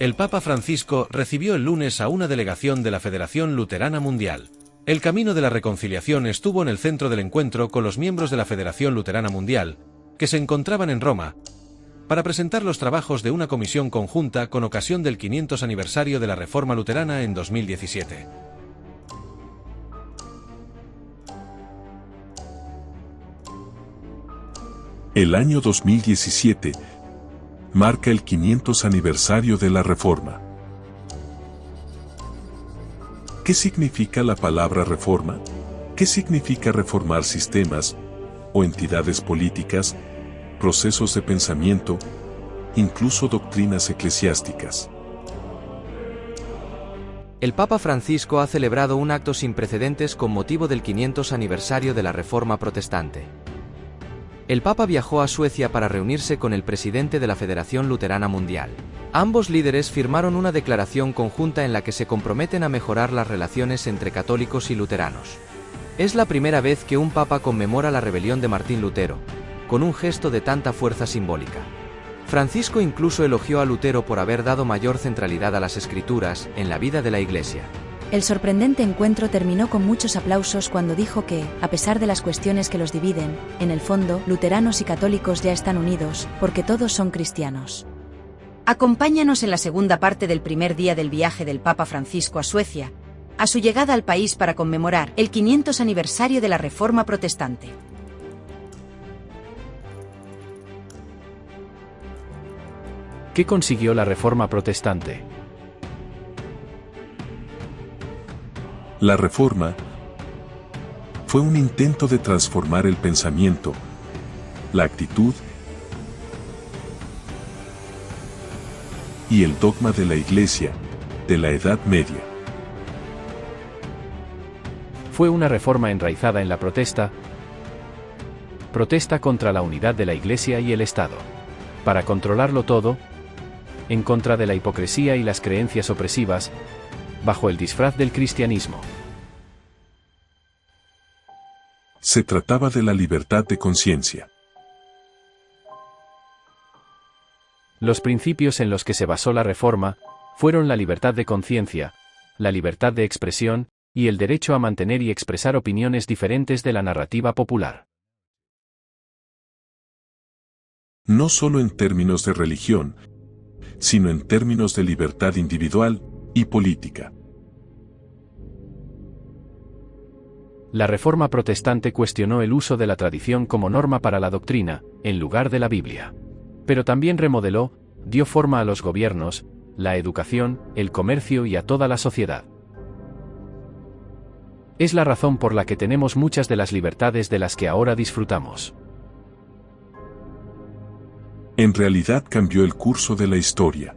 El Papa Francisco recibió el lunes a una delegación de la Federación Luterana Mundial. El camino de la reconciliación estuvo en el centro del encuentro con los miembros de la Federación Luterana Mundial, que se encontraban en Roma, para presentar los trabajos de una comisión conjunta con ocasión del 500 aniversario de la Reforma Luterana en 2017. El año 2017 marca el 500 aniversario de la Reforma. ¿Qué significa la palabra reforma? ¿Qué significa reformar sistemas o entidades políticas, procesos de pensamiento, incluso doctrinas eclesiásticas? El Papa Francisco ha celebrado un acto sin precedentes con motivo del 500 aniversario de la Reforma Protestante. El Papa viajó a Suecia para reunirse con el presidente de la Federación Luterana Mundial. Ambos líderes firmaron una declaración conjunta en la que se comprometen a mejorar las relaciones entre católicos y luteranos. Es la primera vez que un papa conmemora la rebelión de Martín Lutero, con un gesto de tanta fuerza simbólica. Francisco incluso elogió a Lutero por haber dado mayor centralidad a las Escrituras en la vida de la Iglesia. El sorprendente encuentro terminó con muchos aplausos cuando dijo que, a pesar de las cuestiones que los dividen, en el fondo, luteranos y católicos ya están unidos, porque todos son cristianos. Acompáñanos en la segunda parte del primer día del viaje del Papa Francisco a Suecia, a su llegada al país para conmemorar el 500 aniversario de la Reforma Protestante. ¿Qué consiguió la Reforma Protestante? La Reforma fue un intento de transformar el pensamiento, la actitud y el dogma de la Iglesia de la Edad Media. Fue una reforma enraizada en la protesta contra la unidad de la Iglesia y el Estado. Para controlarlo todo, en contra de la hipocresía y las creencias opresivas, bajo el disfraz del cristianismo. Se trataba de la libertad de conciencia. Los principios en los que se basó la Reforma fueron la libertad de conciencia, la libertad de expresión, y el derecho a mantener y expresar opiniones diferentes de la narrativa popular. No solo en términos de religión, sino en términos de libertad individual y política. La Reforma Protestante cuestionó el uso de la tradición como norma para la doctrina, en lugar de la Biblia. Pero también remodeló, dio forma a los gobiernos, la educación, el comercio y a toda la sociedad. Es la razón por la que tenemos muchas de las libertades de las que ahora disfrutamos. En realidad cambió el curso de la historia.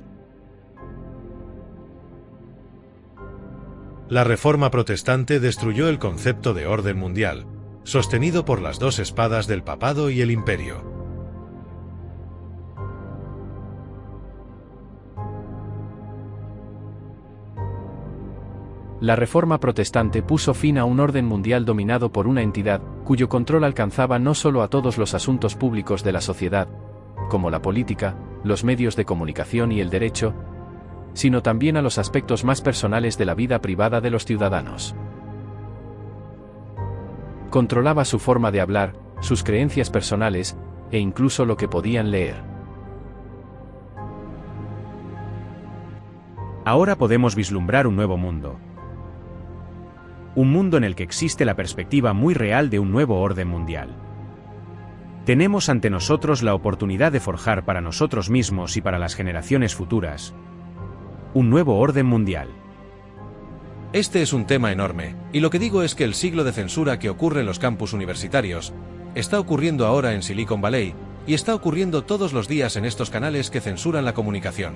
La Reforma Protestante destruyó el concepto de orden mundial, sostenido por las dos espadas del papado y el imperio. La Reforma Protestante puso fin a un orden mundial dominado por una entidad, cuyo control alcanzaba no solo a todos los asuntos públicos de la sociedad, como la política, los medios de comunicación y el derecho, sino también a los aspectos más personales de la vida privada de los ciudadanos. Controlaba su forma de hablar, sus creencias personales, e incluso lo que podían leer. Ahora podemos vislumbrar un nuevo mundo. Un mundo en el que existe la perspectiva muy real de un nuevo orden mundial. Tenemos ante nosotros la oportunidad de forjar para nosotros mismos y para las generaciones futuras un nuevo orden mundial. Este es un tema enorme, y lo que digo es que el siglo de censura que ocurre en los campus universitarios está ocurriendo ahora en Silicon Valley, y está ocurriendo todos los días en estos canales que censuran la comunicación.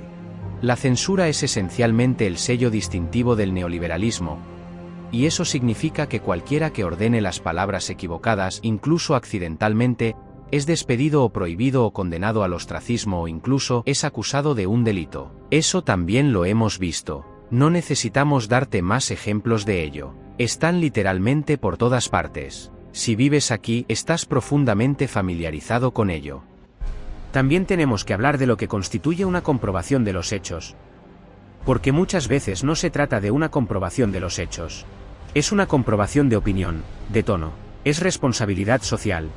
La censura es esencialmente el sello distintivo del neoliberalismo, y eso significa que cualquiera que ordene las palabras equivocadas, incluso accidentalmente, es despedido o prohibido o condenado al ostracismo o incluso es acusado de un delito. Eso también lo hemos visto. No necesitamos darte más ejemplos de ello. Están literalmente por todas partes. Si vives aquí, estás profundamente familiarizado con ello. También tenemos que hablar de lo que constituye una comprobación de los hechos. Porque muchas veces no se trata de una comprobación de los hechos. Es una comprobación de opinión, de tono. Es responsabilidad social.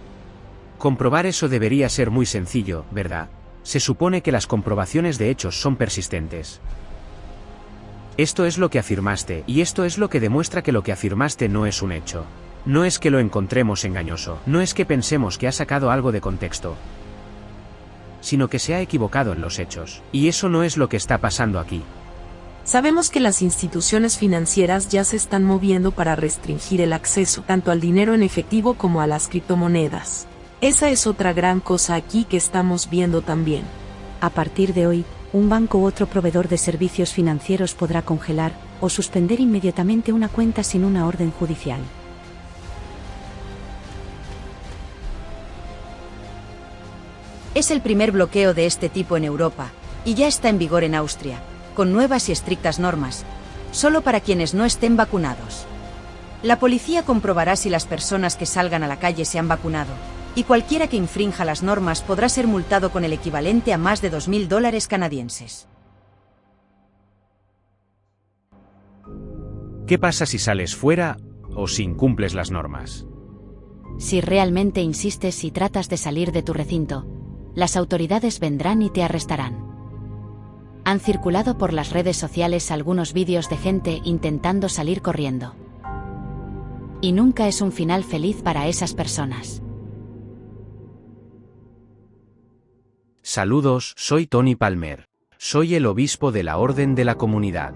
Comprobar eso debería ser muy sencillo, ¿verdad? Se supone que las comprobaciones de hechos son persistentes. Esto es lo que afirmaste, y esto es lo que demuestra que lo que afirmaste no es un hecho. No es que lo encontremos engañoso, no es que pensemos que ha sacado algo de contexto, sino que se ha equivocado en los hechos. Y eso no es lo que está pasando aquí. Sabemos que las instituciones financieras ya se están moviendo para restringir el acceso tanto al dinero en efectivo como a las criptomonedas. Esa es otra gran cosa aquí que estamos viendo también. A partir de hoy, un banco u otro proveedor de servicios financieros podrá congelar o suspender inmediatamente una cuenta sin una orden judicial. Es el primer bloqueo de este tipo en Europa, y ya está en vigor en Austria, con nuevas y estrictas normas, solo para quienes no estén vacunados. La policía comprobará si las personas que salgan a la calle se han vacunado, y cualquiera que infrinja las normas podrá ser multado con el equivalente a más de $2.000 canadienses. ¿Qué pasa si sales fuera o si incumples las normas? Si realmente insistes y tratas de salir de tu recinto, las autoridades vendrán y te arrestarán. Han circulado por las redes sociales algunos vídeos de gente intentando salir corriendo. Y nunca es un final feliz para esas personas. Saludos, soy Tony Palmer. Soy el obispo de la Orden de la Comunidad.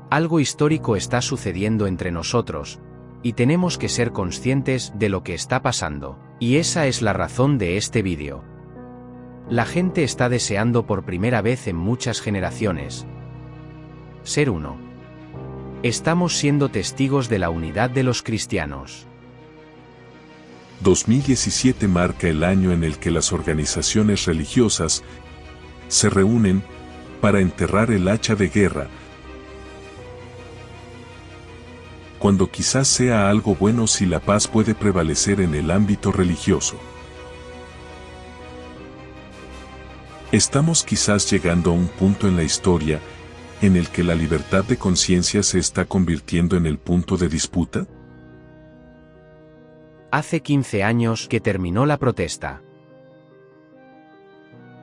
Algo histórico está sucediendo entre nosotros, y tenemos que ser conscientes de lo que está pasando, y esa es la razón de este vídeo. La gente está deseando por primera vez en muchas generaciones ser uno. Estamos siendo testigos de la unidad de los cristianos. 2017 marca el año en el que las organizaciones religiosas se reúnen para enterrar el hacha de guerra, cuando quizás sea algo bueno si la paz puede prevalecer en el ámbito religioso. Estamos quizás llegando a un punto en la historia en el que la libertad de conciencia se está convirtiendo en el punto de disputa. Hace 15 años que terminó la protesta.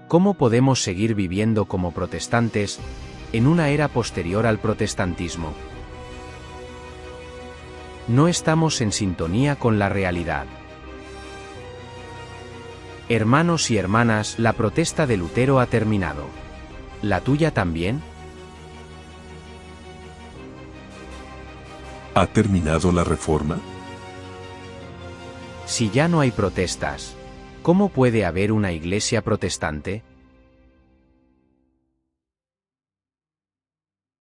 ¿Cómo podemos seguir viviendo como protestantes en una era posterior al protestantismo? No estamos en sintonía con la realidad. Hermanos y hermanas, la protesta de Lutero ha terminado. ¿La tuya también? ¿Ha terminado la reforma? Si ya no hay protestas, ¿cómo puede haber una iglesia protestante?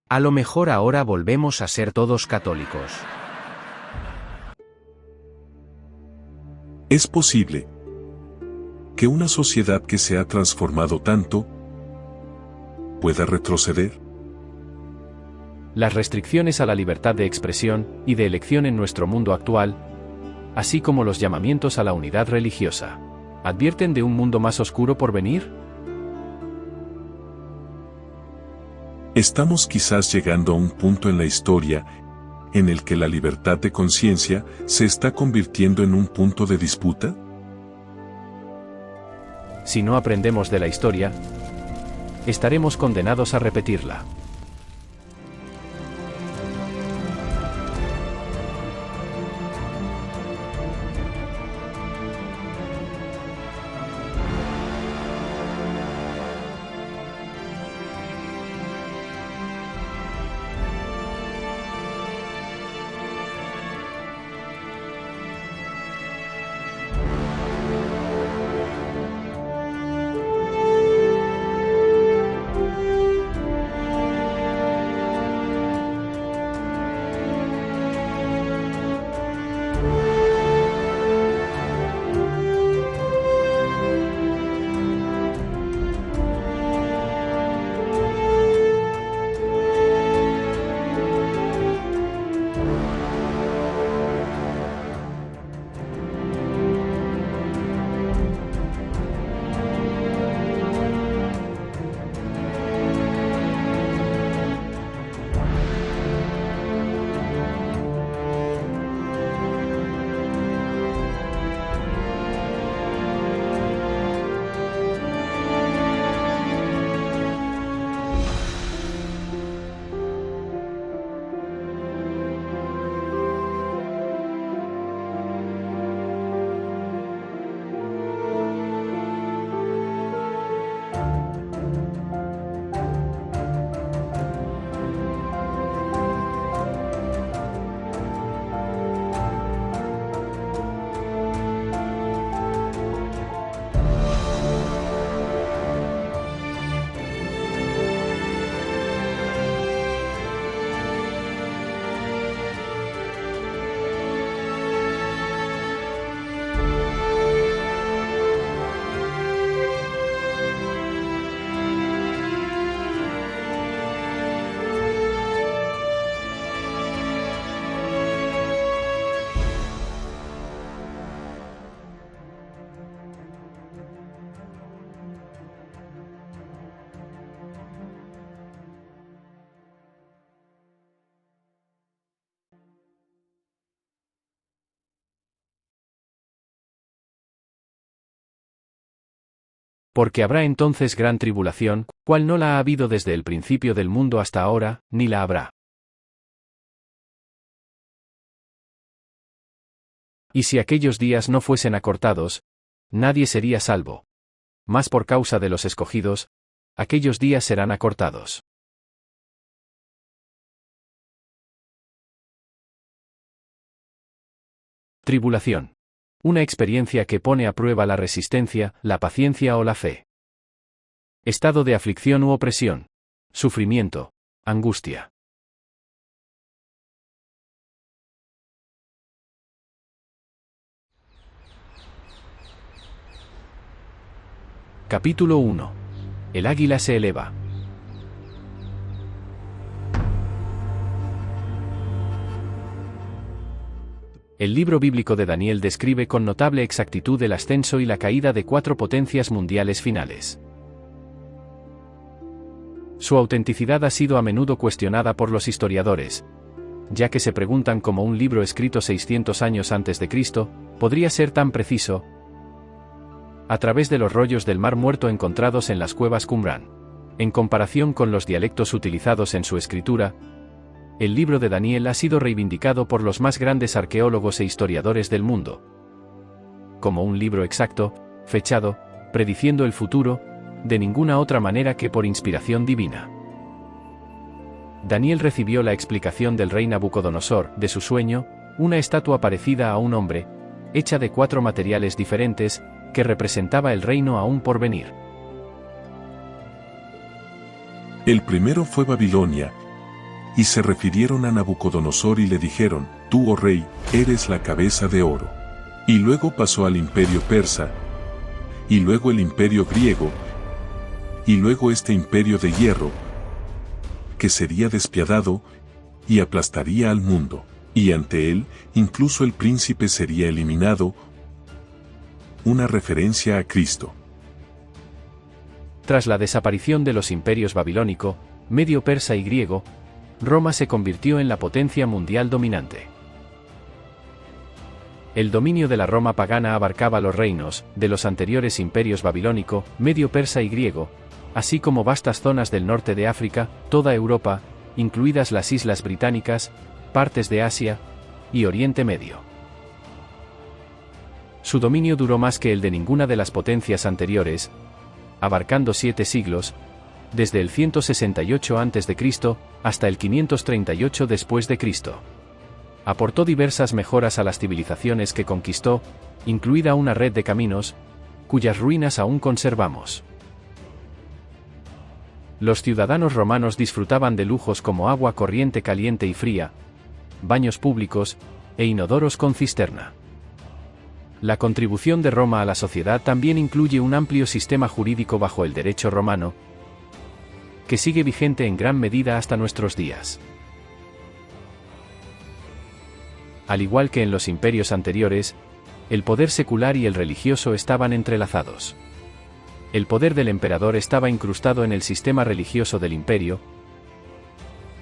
A lo mejor ahora volvemos a ser todos católicos. Es posible que una sociedad que se ha transformado tanto pueda retroceder. Las restricciones a la libertad de expresión y de elección en nuestro mundo actual, así como los llamamientos a la unidad religiosa, ¿advierten de un mundo más oscuro por venir? Estamos quizás llegando a un punto en la historia en el que la libertad de conciencia se está convirtiendo en un punto de disputa. Si no aprendemos de la historia, estaremos condenados a repetirla. Porque habrá entonces gran tribulación, cual no la ha habido desde el principio del mundo hasta ahora, ni la habrá. Y si aquellos días no fuesen acortados, nadie sería salvo. Mas por causa de los escogidos, aquellos días serán acortados. Tribulación. Una experiencia que pone a prueba la resistencia, la paciencia o la fe. Estado de aflicción u opresión. Sufrimiento. Angustia. Capítulo 1. El águila se eleva. El libro bíblico de Daniel describe con notable exactitud el ascenso y la caída de 4 potencias mundiales finales. Su autenticidad ha sido a menudo cuestionada por los historiadores, ya que se preguntan cómo un libro escrito 600 años antes de Cristo podría ser tan preciso, a través de los rollos del Mar Muerto encontrados en las cuevas Qumran. En comparación con los dialectos utilizados en su escritura, el libro de Daniel ha sido reivindicado por los más grandes arqueólogos e historiadores del mundo como un libro exacto, fechado, prediciendo el futuro, de ninguna otra manera que por inspiración divina. Daniel recibió la explicación del rey Nabucodonosor, de su sueño, una estatua parecida a un hombre, hecha de 4 materiales diferentes, que representaba el reino aún por venir. El primero fue Babilonia, y se refirieron a Nabucodonosor y le dijeron, tú, oh rey, eres la cabeza de oro. Y luego pasó al imperio persa, y luego el imperio griego, y luego este imperio de hierro, que sería despiadado, y aplastaría al mundo, y ante él, incluso el príncipe sería eliminado, una referencia a Cristo. Tras la desaparición de los imperios babilónico, medio persa y griego, Roma se convirtió en la potencia mundial dominante. El dominio de la Roma pagana abarcaba los reinos de los anteriores imperios babilónico, medio persa y griego, así como vastas zonas del norte de África, toda Europa, incluidas las islas británicas, partes de Asia y Oriente Medio. Su dominio duró más que el de ninguna de las potencias anteriores, abarcando 7 siglos, desde el 168 a.C. hasta el 538 después de Cristo. Aportó diversas mejoras a las civilizaciones que conquistó, incluida una red de caminos, cuyas ruinas aún conservamos. Los ciudadanos romanos disfrutaban de lujos como agua corriente caliente y fría, baños públicos, e inodoros con cisterna. La contribución de Roma a la sociedad también incluye un amplio sistema jurídico bajo el derecho romano, que sigue vigente en gran medida hasta nuestros días. Al igual que en los imperios anteriores, el poder secular y el religioso estaban entrelazados. El poder del emperador estaba incrustado en el sistema religioso del imperio,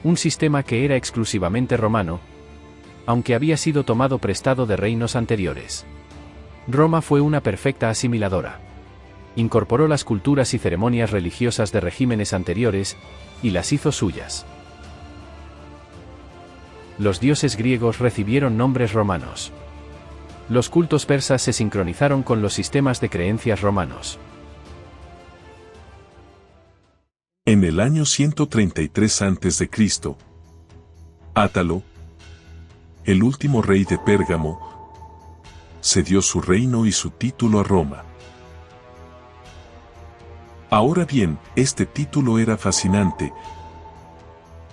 un sistema que era exclusivamente romano, aunque había sido tomado prestado de reinos anteriores. Roma fue una perfecta asimiladora. Incorporó las culturas y ceremonias religiosas de regímenes anteriores, y las hizo suyas. Los dioses griegos recibieron nombres romanos. Los cultos persas se sincronizaron con los sistemas de creencias romanos. En el año 133 a.C., Átalo, el último rey de Pérgamo, cedió su reino y su título a Roma. Ahora bien, este título era fascinante,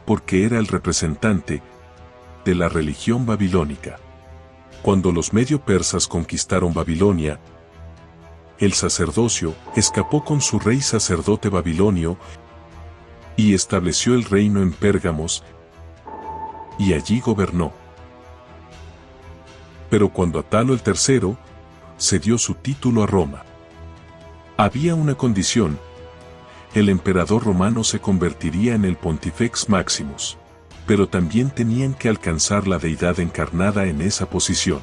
porque era el representante de la religión babilónica. Cuando los medio persas conquistaron Babilonia, el sacerdocio escapó con su rey sacerdote babilonio y estableció el reino en Pérgamos, y allí gobernó. Pero cuando Atalo el tercero cedió su título a Roma, había una condición: el emperador romano se convertiría en el Pontifex Maximus, pero también tenían que alcanzar la deidad encarnada en esa posición.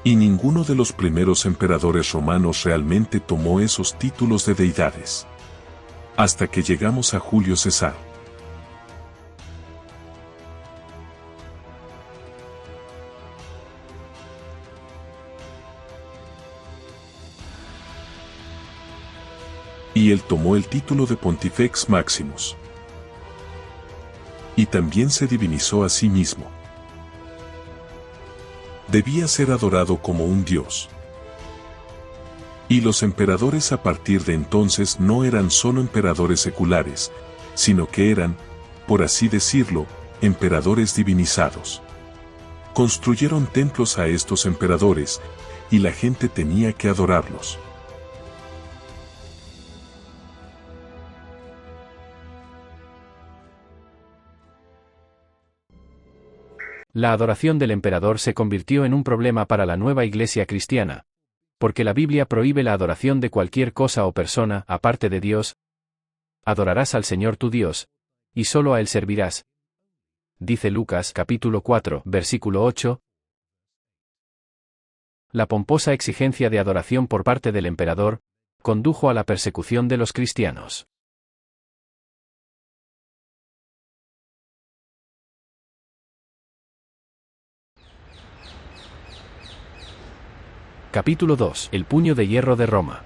Y ninguno de los primeros emperadores romanos realmente tomó esos títulos de deidades. Hasta que llegamos a Julio César. Y él tomó el título de Pontifex Maximus. Y también se divinizó a sí mismo. Debía ser adorado como un dios. Y los emperadores a partir de entonces no eran solo emperadores seculares, sino que eran, por así decirlo, emperadores divinizados. Construyeron templos a estos emperadores, y la gente tenía que adorarlos. La adoración del emperador se convirtió en un problema para la nueva iglesia cristiana, porque la Biblia prohíbe la adoración de cualquier cosa o persona aparte de Dios. Adorarás al Señor tu Dios, y solo a Él servirás. Dice Lucas capítulo 4, versículo 8. La pomposa exigencia de adoración por parte del emperador condujo a la persecución de los cristianos. Capítulo 2. El puño de hierro de Roma.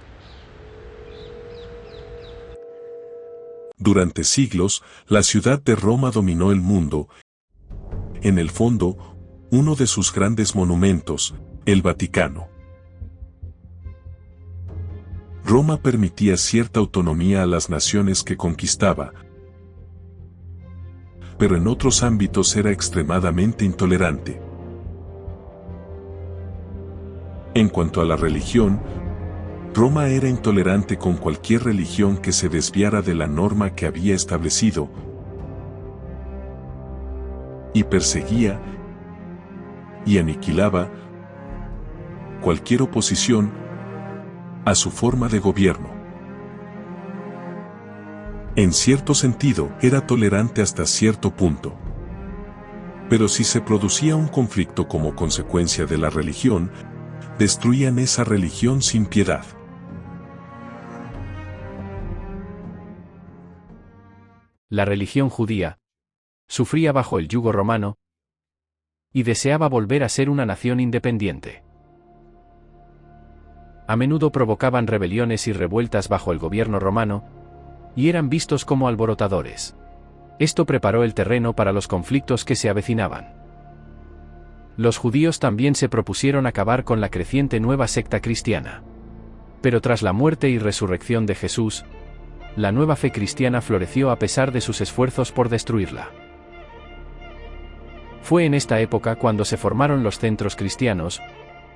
Durante siglos, la ciudad de Roma dominó el mundo. En el fondo, uno de sus grandes monumentos, el Vaticano. Roma permitía cierta autonomía a las naciones que conquistaba, pero en otros ámbitos era extremadamente intolerante. En cuanto a la religión, Roma era intolerante con cualquier religión que se desviara de la norma que había establecido, y perseguía y aniquilaba cualquier oposición a su forma de gobierno. En cierto sentido, era tolerante hasta cierto punto. Pero si se producía un conflicto como consecuencia de la religión, destruían esa religión sin piedad. La religión judía sufría bajo el yugo romano y deseaba volver a ser una nación independiente. A menudo provocaban rebeliones y revueltas bajo el gobierno romano y eran vistos como alborotadores. Esto preparó el terreno para los conflictos que se avecinaban. Los judíos también se propusieron acabar con la creciente nueva secta cristiana. Pero tras la muerte y resurrección de Jesús, la nueva fe cristiana floreció a pesar de sus esfuerzos por destruirla. Fue en esta época cuando se formaron los centros cristianos,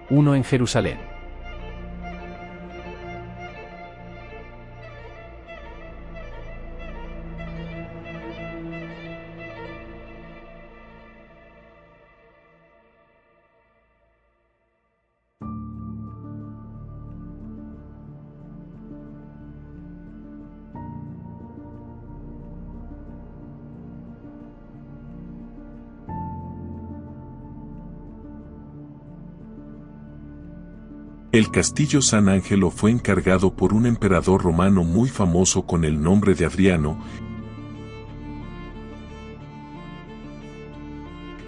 uno en Jerusalén. El castillo San Angelo fue encargado por un emperador romano muy famoso con el nombre de Adriano,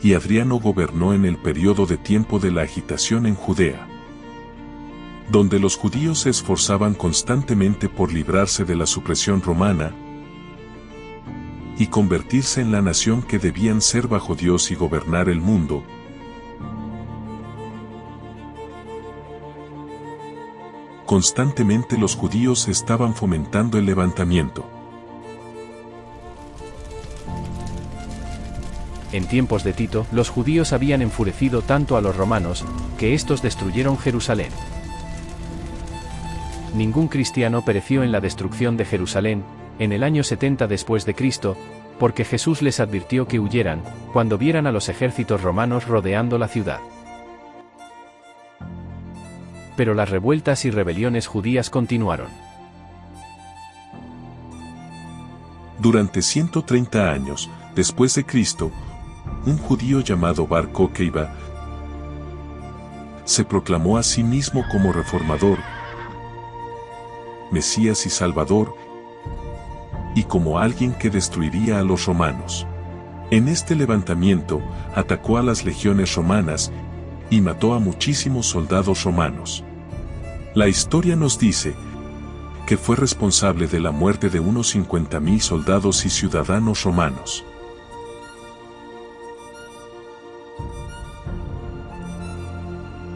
y Adriano gobernó en el periodo de tiempo de la agitación en Judea, donde los judíos se esforzaban constantemente por librarse de la supresión romana y convertirse en la nación que debían ser bajo Dios y gobernar el mundo. Constantemente los judíos estaban fomentando el levantamiento. En tiempos de Tito, los judíos habían enfurecido tanto a los romanos, que estos destruyeron Jerusalén. Ningún cristiano pereció en la destrucción de Jerusalén, en el año 70 después de Cristo, porque Jesús les advirtió que huyeran, cuando vieran a los ejércitos romanos rodeando la ciudad. Pero las revueltas y rebeliones judías continuaron. Durante 130 años, después de Cristo, un judío llamado Bar Kokhba se proclamó a sí mismo como reformador, Mesías y Salvador, y como alguien que destruiría a los romanos. En este levantamiento, atacó a las legiones romanas y mató a muchísimos soldados romanos. La historia nos dice que fue responsable de la muerte de unos 50.000 soldados y ciudadanos romanos.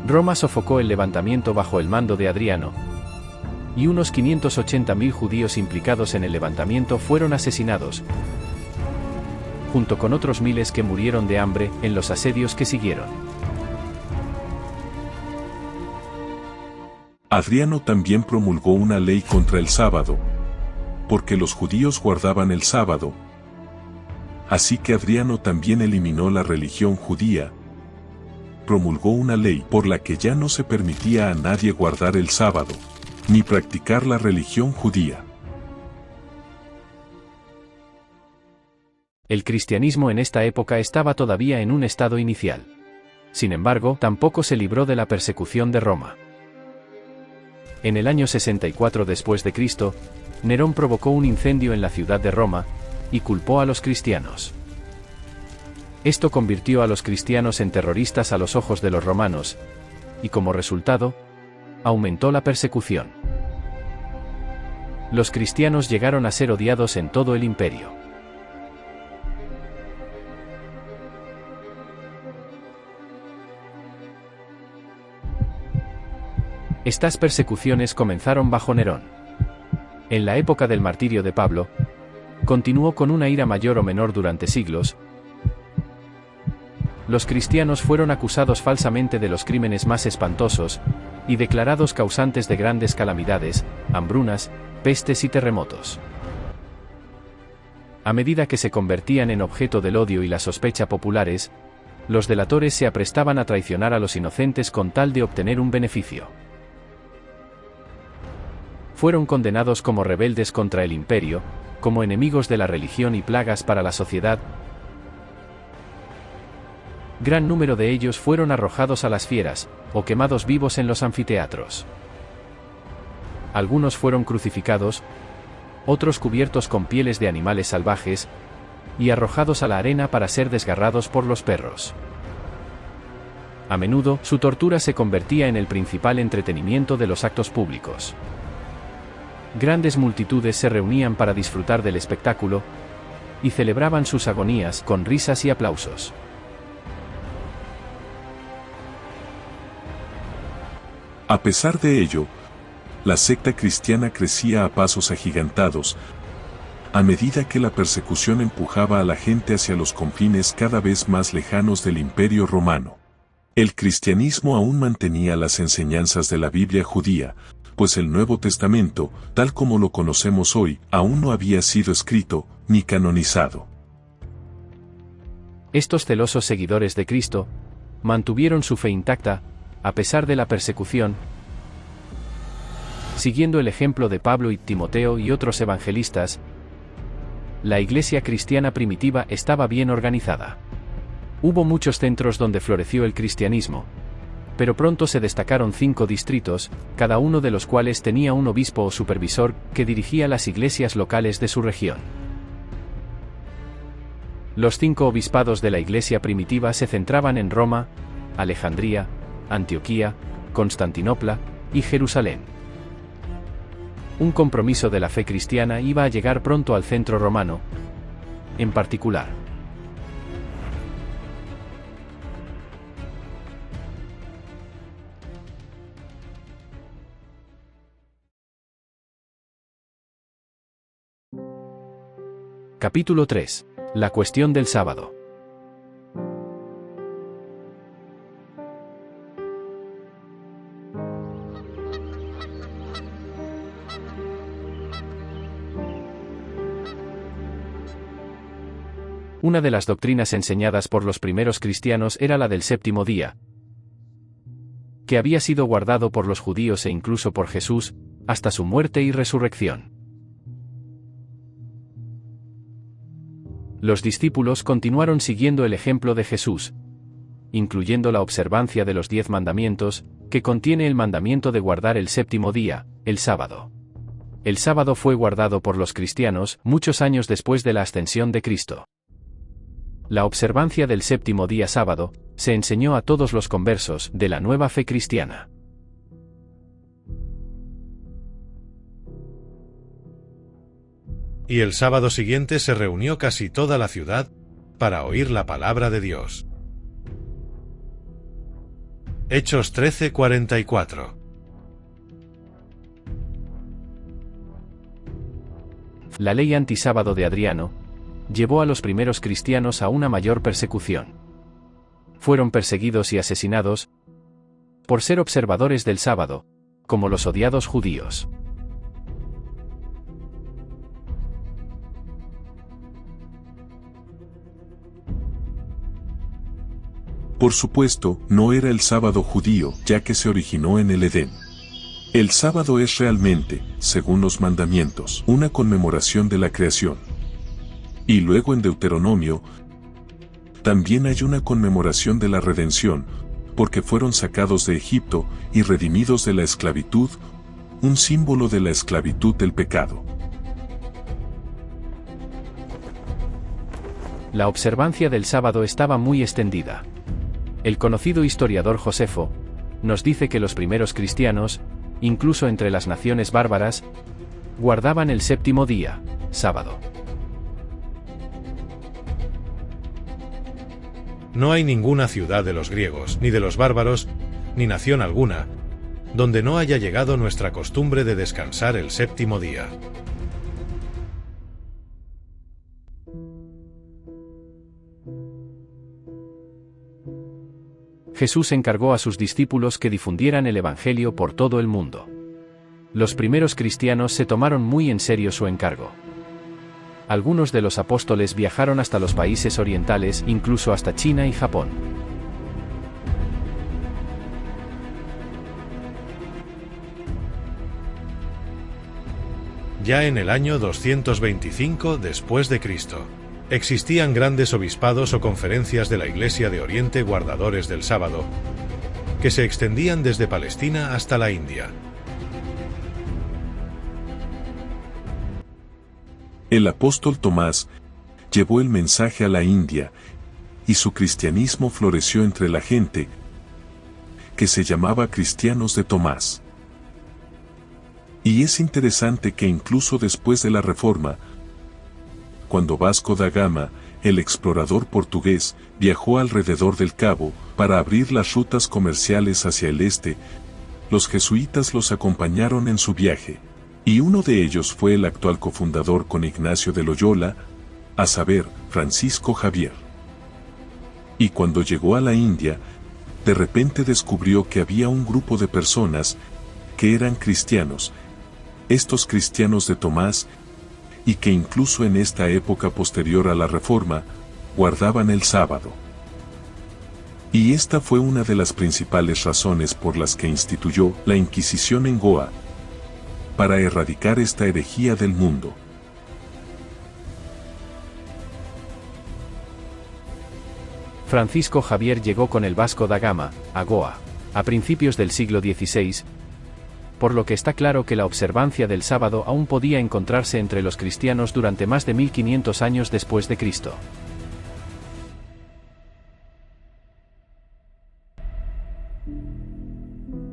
Roma sofocó el levantamiento bajo el mando de Adriano, y unos 580.000 judíos implicados en el levantamiento fueron asesinados, junto con otros miles que murieron de hambre en los asedios que siguieron. Adriano también promulgó una ley contra el sábado, porque los judíos guardaban el sábado. Así que Adriano también eliminó la religión judía. Promulgó una ley por la que ya no se permitía a nadie guardar el sábado, ni practicar la religión judía. El cristianismo en esta época estaba todavía en un estado inicial. Sin embargo, tampoco se libró de la persecución de Roma. En el año 64 después de Cristo, Nerón provocó un incendio en la ciudad de Roma y culpó a los cristianos. Esto convirtió a los cristianos en terroristas a los ojos de los romanos, y como resultado, aumentó la persecución. Los cristianos llegaron a ser odiados en todo el imperio. Estas persecuciones comenzaron bajo Nerón. En la época del martirio de Pablo, continuó con una ira mayor o menor durante siglos. Los cristianos fueron acusados falsamente de los crímenes más espantosos, y declarados causantes de grandes calamidades, hambrunas, pestes y terremotos. A medida que se convertían en objeto del odio y la sospecha populares, los delatores se aprestaban a traicionar a los inocentes con tal de obtener un beneficio. Fueron condenados como rebeldes contra el imperio, como enemigos de la religión y plagas para la sociedad. Gran número de ellos fueron arrojados a las fieras, o quemados vivos en los anfiteatros. Algunos fueron crucificados, otros cubiertos con pieles de animales salvajes, y arrojados a la arena para ser desgarrados por los perros. A menudo, su tortura se convertía en el principal entretenimiento de los actos públicos. Grandes multitudes se reunían para disfrutar del espectáculo, y celebraban sus agonías con risas y aplausos. A pesar de ello, la secta cristiana crecía a pasos agigantados, a medida que la persecución empujaba a la gente hacia los confines cada vez más lejanos del Imperio Romano. El cristianismo aún mantenía las enseñanzas de la Biblia judía, pues el Nuevo Testamento, tal como lo conocemos hoy, aún no había sido escrito ni canonizado. Estos celosos seguidores de Cristo mantuvieron su fe intacta, a pesar de la persecución, siguiendo el ejemplo de Pablo y Timoteo y otros evangelistas. La iglesia cristiana primitiva estaba bien organizada. Hubo muchos centros donde floreció el cristianismo, pero pronto se destacaron 5 distritos, cada uno de los cuales tenía un obispo o supervisor que dirigía las iglesias locales de su región. Los 5 obispados de la iglesia primitiva se centraban en Roma, Alejandría, Antioquía, Constantinopla y Jerusalén. Un compromiso de la fe cristiana iba a llegar pronto al centro romano, en particular. Capítulo 3. La cuestión del sábado. Una de las doctrinas enseñadas por los primeros cristianos era la del séptimo día, que había sido guardado por los judíos e incluso por Jesús, hasta su muerte y resurrección. Los discípulos continuaron siguiendo el ejemplo de Jesús, incluyendo la observancia de los 10 mandamientos, que contiene el mandamiento de guardar el séptimo día, el sábado. El sábado fue guardado por los cristianos muchos años después de la ascensión de Cristo. La observancia del séptimo día sábado se enseñó a todos los conversos de la nueva fe cristiana. Y el sábado siguiente se reunió casi toda la ciudad para oír la palabra de Dios. Hechos 13:44. La ley antisábado de Adriano llevó a los primeros cristianos a una mayor persecución. Fueron perseguidos y asesinados por ser observadores del sábado, como los odiados judíos. Por supuesto, no era el sábado judío, ya que se originó en el Edén. El sábado es realmente, según los mandamientos, una conmemoración de la creación. Y luego en Deuteronomio, también hay una conmemoración de la redención, porque fueron sacados de Egipto y redimidos de la esclavitud, un símbolo de la esclavitud del pecado. La observancia del sábado estaba muy extendida. El conocido historiador Josefo nos dice que los primeros cristianos, incluso entre las naciones bárbaras, guardaban el séptimo día, sábado. No hay ninguna ciudad de los griegos, ni de los bárbaros, ni nación alguna, donde no haya llegado nuestra costumbre de descansar el séptimo día. Jesús encargó a sus discípulos que difundieran el Evangelio por todo el mundo. Los primeros cristianos se tomaron muy en serio su encargo. Algunos de los apóstoles viajaron hasta los países orientales, incluso hasta China y Japón. Ya en el año 225 después de Cristo, existían grandes obispados o conferencias de la Iglesia de Oriente guardadores del sábado, que se extendían desde Palestina hasta la India. El apóstol Tomás llevó el mensaje a la India, y su cristianismo floreció entre la gente, que se llamaba cristianos de Tomás. Y es interesante que incluso después de la Reforma, cuando Vasco da Gama, el explorador portugués, viajó alrededor del Cabo para abrir las rutas comerciales hacia el este, los jesuitas los acompañaron en su viaje, y uno de ellos fue el actual cofundador con Ignacio de Loyola, a saber, Francisco Javier. Y cuando llegó a la India, de repente descubrió que había un grupo de personas que eran cristianos, estos cristianos de Tomás, y que incluso en esta época posterior a la Reforma, guardaban el sábado. Y esta fue una de las principales razones por las que instituyó la Inquisición en Goa, para erradicar esta herejía del mundo. Francisco Javier llegó con el Vasco da Gama a Goa a principios del siglo XVI, por lo que está claro que la observancia del sábado aún podía encontrarse entre los cristianos durante más de 1500 años después de Cristo.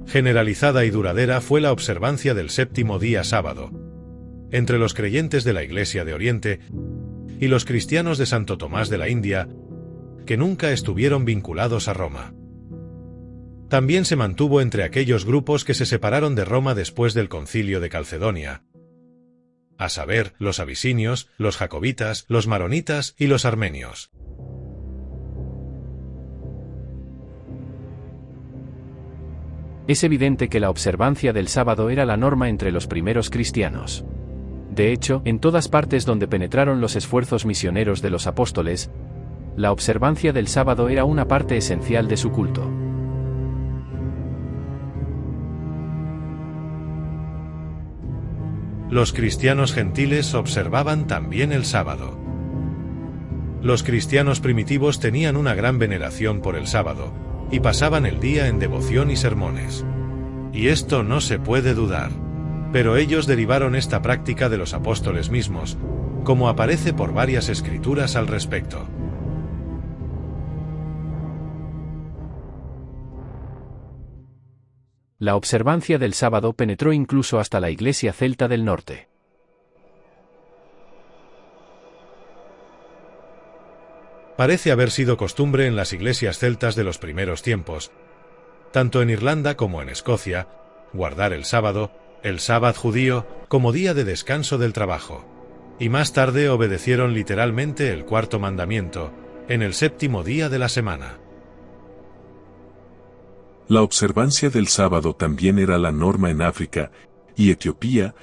Generalizada y duradera fue la observancia del séptimo día sábado, entre los creyentes de la Iglesia de Oriente y los cristianos de Santo Tomás de la India, que nunca estuvieron vinculados a Roma. También se mantuvo entre aquellos grupos que se separaron de Roma después del Concilio de Calcedonia, a saber, los abisinios, los jacobitas, los maronitas y los armenios. Es evidente que la observancia del sábado era la norma entre los primeros cristianos. De hecho, en todas partes donde penetraron los esfuerzos misioneros de los apóstoles, la observancia del sábado era una parte esencial de su culto. Los cristianos gentiles observaban también el sábado. Los cristianos primitivos tenían una gran veneración por el sábado, y pasaban el día en devoción y sermones. Y esto no se puede dudar. Pero ellos derivaron esta práctica de los apóstoles mismos, como aparece por varias escrituras al respecto. La observancia del sábado penetró incluso hasta la Iglesia celta del norte. Parece haber sido costumbre en las iglesias celtas de los primeros tiempos, tanto en Irlanda como en Escocia, guardar el sábado, el sábado judío, como día de descanso del trabajo. Y más tarde obedecieron literalmente el cuarto mandamiento, en el séptimo día de la semana. La observancia del sábado también era la norma en África y Etiopía,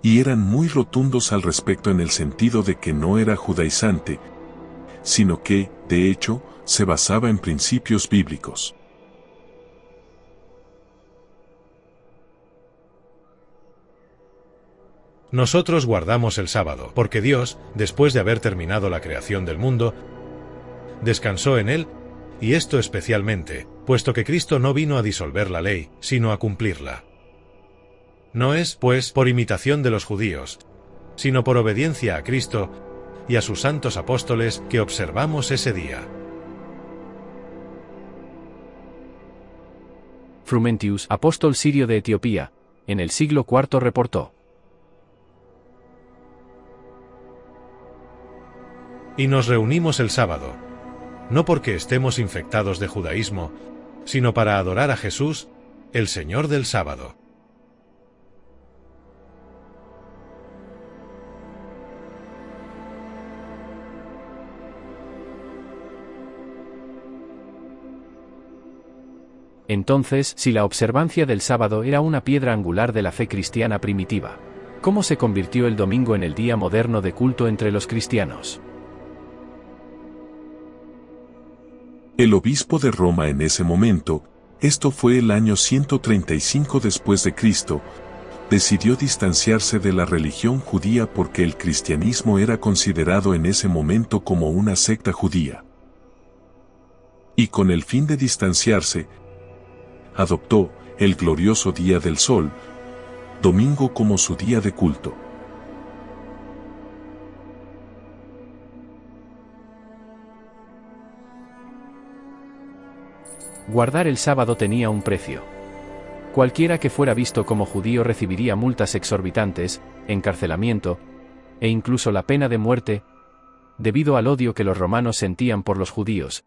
y eran muy rotundos al respecto en el sentido de que no era judaizante, sino que, de hecho, se basaba en principios bíblicos. Nosotros guardamos el sábado, porque Dios, después de haber terminado la creación del mundo, descansó en él, y esto especialmente, puesto que Cristo no vino a disolver la ley, sino a cumplirla. No es, pues, por imitación de los judíos, sino por obediencia a Cristo y a sus santos apóstoles que observamos ese día. Frumentius, apóstol sirio de Etiopía, en el siglo IV reportó: Y nos reunimos el sábado, no porque estemos infectados de judaísmo, sino para adorar a Jesús, el Señor del sábado. Entonces, si la observancia del sábado era una piedra angular de la fe cristiana primitiva, ¿cómo se convirtió el domingo en el día moderno de culto entre los cristianos? El obispo de Roma en ese momento, esto fue el año 135 después de Cristo, decidió distanciarse de la religión judía porque el cristianismo era considerado en ese momento como una secta judía. Y con el fin de distanciarse, adoptó el glorioso Día del Sol, domingo, como su día de culto. Guardar el sábado tenía un precio. Cualquiera que fuera visto como judío recibiría multas exorbitantes, encarcelamiento, e incluso la pena de muerte, debido al odio que los romanos sentían por los judíos.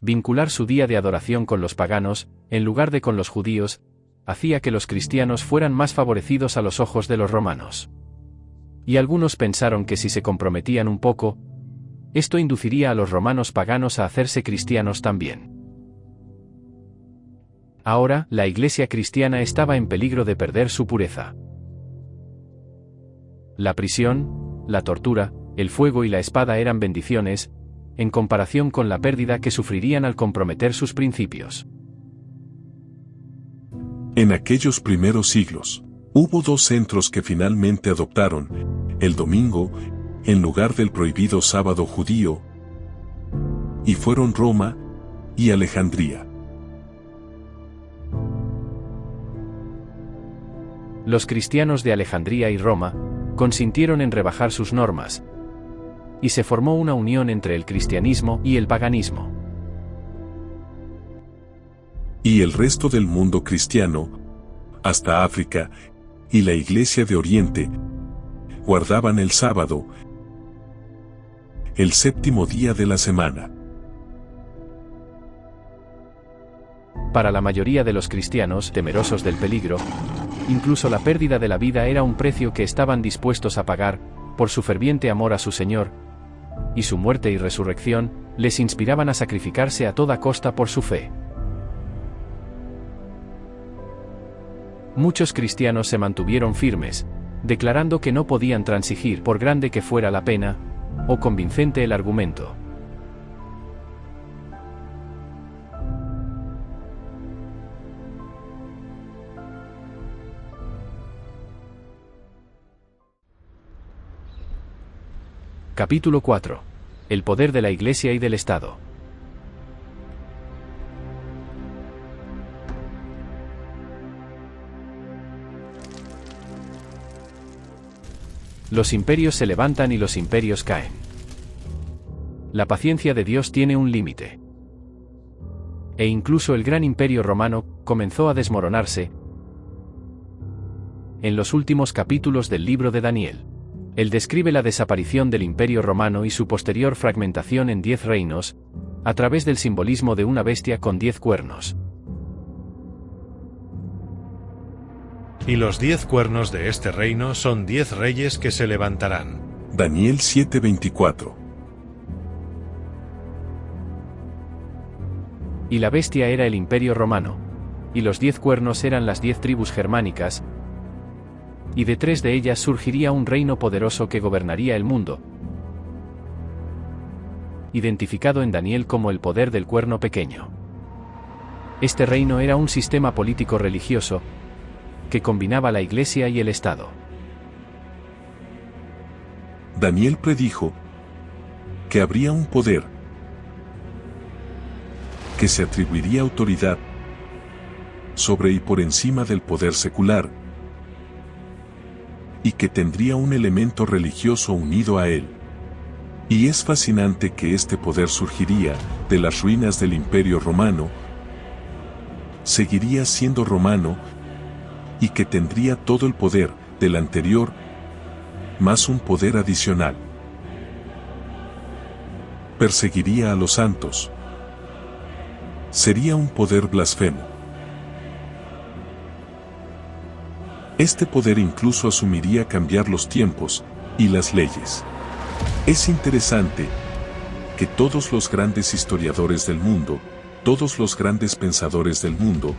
Vincular su día de adoración con los paganos, en lugar de con los judíos, hacía que los cristianos fueran más favorecidos a los ojos de los romanos. Y algunos pensaron que si se comprometían un poco, esto induciría a los romanos paganos a hacerse cristianos también. Ahora, la Iglesia cristiana estaba en peligro de perder su pureza. La prisión, la tortura, el fuego y la espada eran bendiciones, en comparación con la pérdida que sufrirían al comprometer sus principios. En aquellos primeros siglos, hubo dos centros que finalmente adoptaron el domingo en lugar del prohibido sábado judío, y fueron Roma y Alejandría. Los cristianos de Alejandría y Roma consintieron en rebajar sus normas, y se formó una unión entre el cristianismo y el paganismo. Y el resto del mundo cristiano, hasta África y la Iglesia de Oriente, guardaban el sábado, el séptimo día de la semana. Para la mayoría de los cristianos, temerosos del peligro, incluso la pérdida de la vida era un precio que estaban dispuestos a pagar, por su ferviente amor a su Señor, y su muerte y resurrección les inspiraban a sacrificarse a toda costa por su fe. Muchos cristianos se mantuvieron firmes, declarando que no podían transigir por grande que fuera la pena, o convincente el argumento. Capítulo 4. El poder de la Iglesia y del Estado. Los imperios se levantan y los imperios caen. La paciencia de Dios tiene un límite. E incluso el gran imperio romano comenzó a desmoronarse en los últimos capítulos del libro de Daniel. Él describe la desaparición del imperio romano y su posterior fragmentación en 10 reinos, a través del simbolismo de una bestia con 10 cuernos. Y los 10 cuernos de este reino son 10 reyes que se levantarán. Daniel 7:24. Y la bestia era el imperio romano, y los 10 cuernos eran las 10 tribus germánicas, y de 3 de ellas surgiría un reino poderoso que gobernaría el mundo, identificado en Daniel como el poder del cuerno pequeño. Este reino era un sistema político religioso, que combinaba la Iglesia y el Estado. Daniel predijo que habría un poder que se atribuiría autoridad sobre y por encima del poder secular, y que tendría un elemento religioso unido a él. Y es fascinante que este poder surgiría de las ruinas del Imperio Romano, seguiría siendo romano, y que tendría todo el poder del anterior, más un poder adicional. Perseguiría a los santos. Sería un poder blasfemo. Este poder incluso asumiría cambiar los tiempos y las leyes. Es interesante que todos los grandes historiadores del mundo, todos los grandes pensadores del mundo,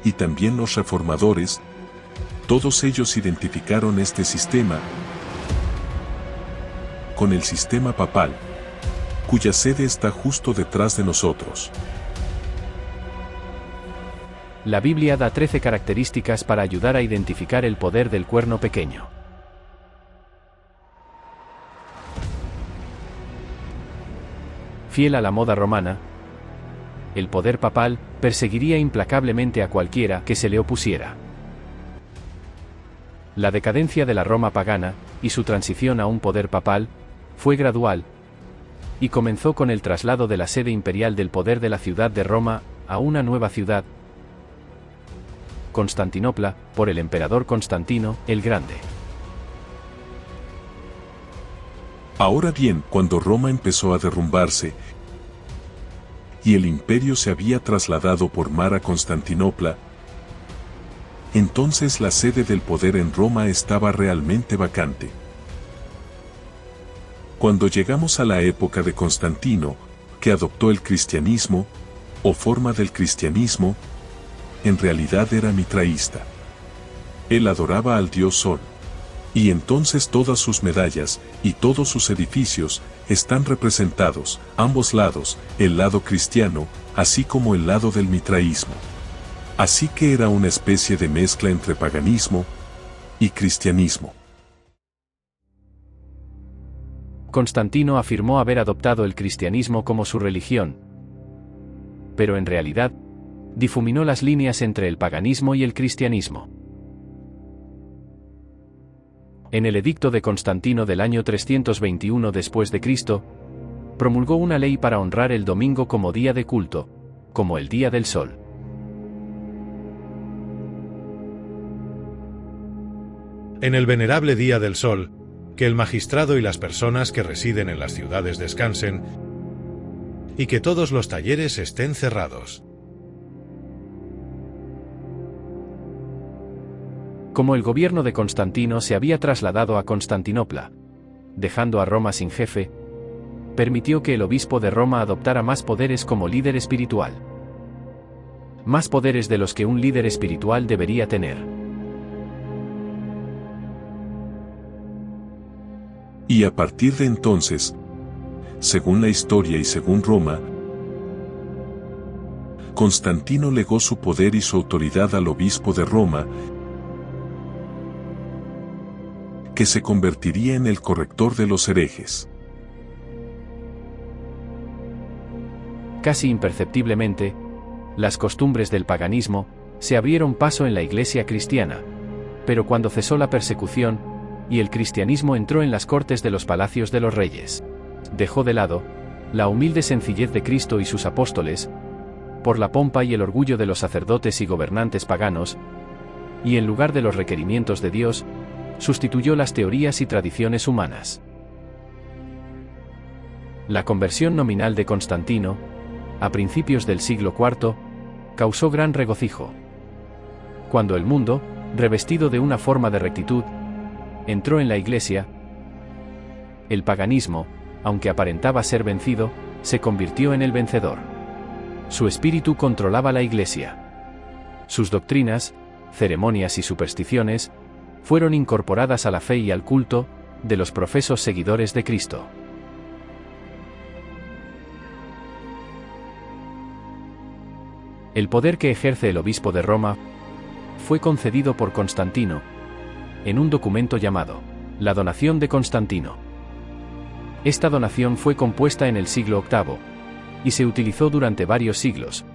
y también los reformadores, todos ellos identificaron este sistema con el sistema papal, cuya sede está justo detrás de nosotros. La Biblia da 13 características para ayudar a identificar el poder del cuerno pequeño. Fiel a la moda romana, el poder papal perseguiría implacablemente a cualquiera que se le opusiera. La decadencia de la Roma pagana, y su transición a un poder papal, fue gradual, y comenzó con el traslado de la sede imperial del poder de la ciudad de Roma a una nueva ciudad, Constantinopla, por el emperador Constantino el Grande. Ahora bien, cuando Roma empezó a derrumbarse y el imperio se había trasladado por mar a Constantinopla, entonces la sede del poder en Roma estaba realmente vacante. Cuando llegamos a la época de Constantino, que adoptó el cristianismo, o forma del cristianismo, en realidad era mitraísta. Él adoraba al dios Sol. Y entonces todas sus medallas y todos sus edificios están representados, ambos lados, el lado cristiano, así como el lado del mitraísmo. Así que era una especie de mezcla entre paganismo y cristianismo. Constantino afirmó haber adoptado el cristianismo como su religión, pero en realidad, difuminó las líneas entre el paganismo y el cristianismo. En el edicto de Constantino del año 321 después de Cristo, promulgó una ley para honrar el domingo como día de culto, como el día del sol. En el venerable día del sol, que el magistrado y las personas que residen en las ciudades descansen, y que todos los talleres estén cerrados. Como el gobierno de Constantino se había trasladado a Constantinopla, dejando a Roma sin jefe, permitió que el obispo de Roma adoptara más poderes como líder espiritual. Más poderes de los que un líder espiritual debería tener. Y a partir de entonces, según la historia y según Roma, Constantino legó su poder y su autoridad al obispo de Roma, que se convertiría en el corrector de los herejes. Casi imperceptiblemente, las costumbres del paganismo se abrieron paso en la Iglesia cristiana. Pero cuando cesó la persecución, y el cristianismo entró en las cortes de los palacios de los reyes, dejó de lado la humilde sencillez de Cristo y sus apóstoles, por la pompa y el orgullo de los sacerdotes y gobernantes paganos, y en lugar de los requerimientos de Dios, sustituyó las teorías y tradiciones humanas. La conversión nominal de Constantino, a principios del siglo IV, causó gran regocijo. Cuando el mundo, revestido de una forma de rectitud, entró en la Iglesia, el paganismo, aunque aparentaba ser vencido, se convirtió en el vencedor. Su espíritu controlaba la Iglesia. Sus doctrinas, ceremonias y supersticiones fueron incorporadas a la fe y al culto de los profesos seguidores de Cristo. El poder que ejerce el obispo de Roma fue concedido por Constantino en un documento llamado la Donación de Constantino. Esta donación fue compuesta en el siglo VIII y se utilizó durante varios siglos,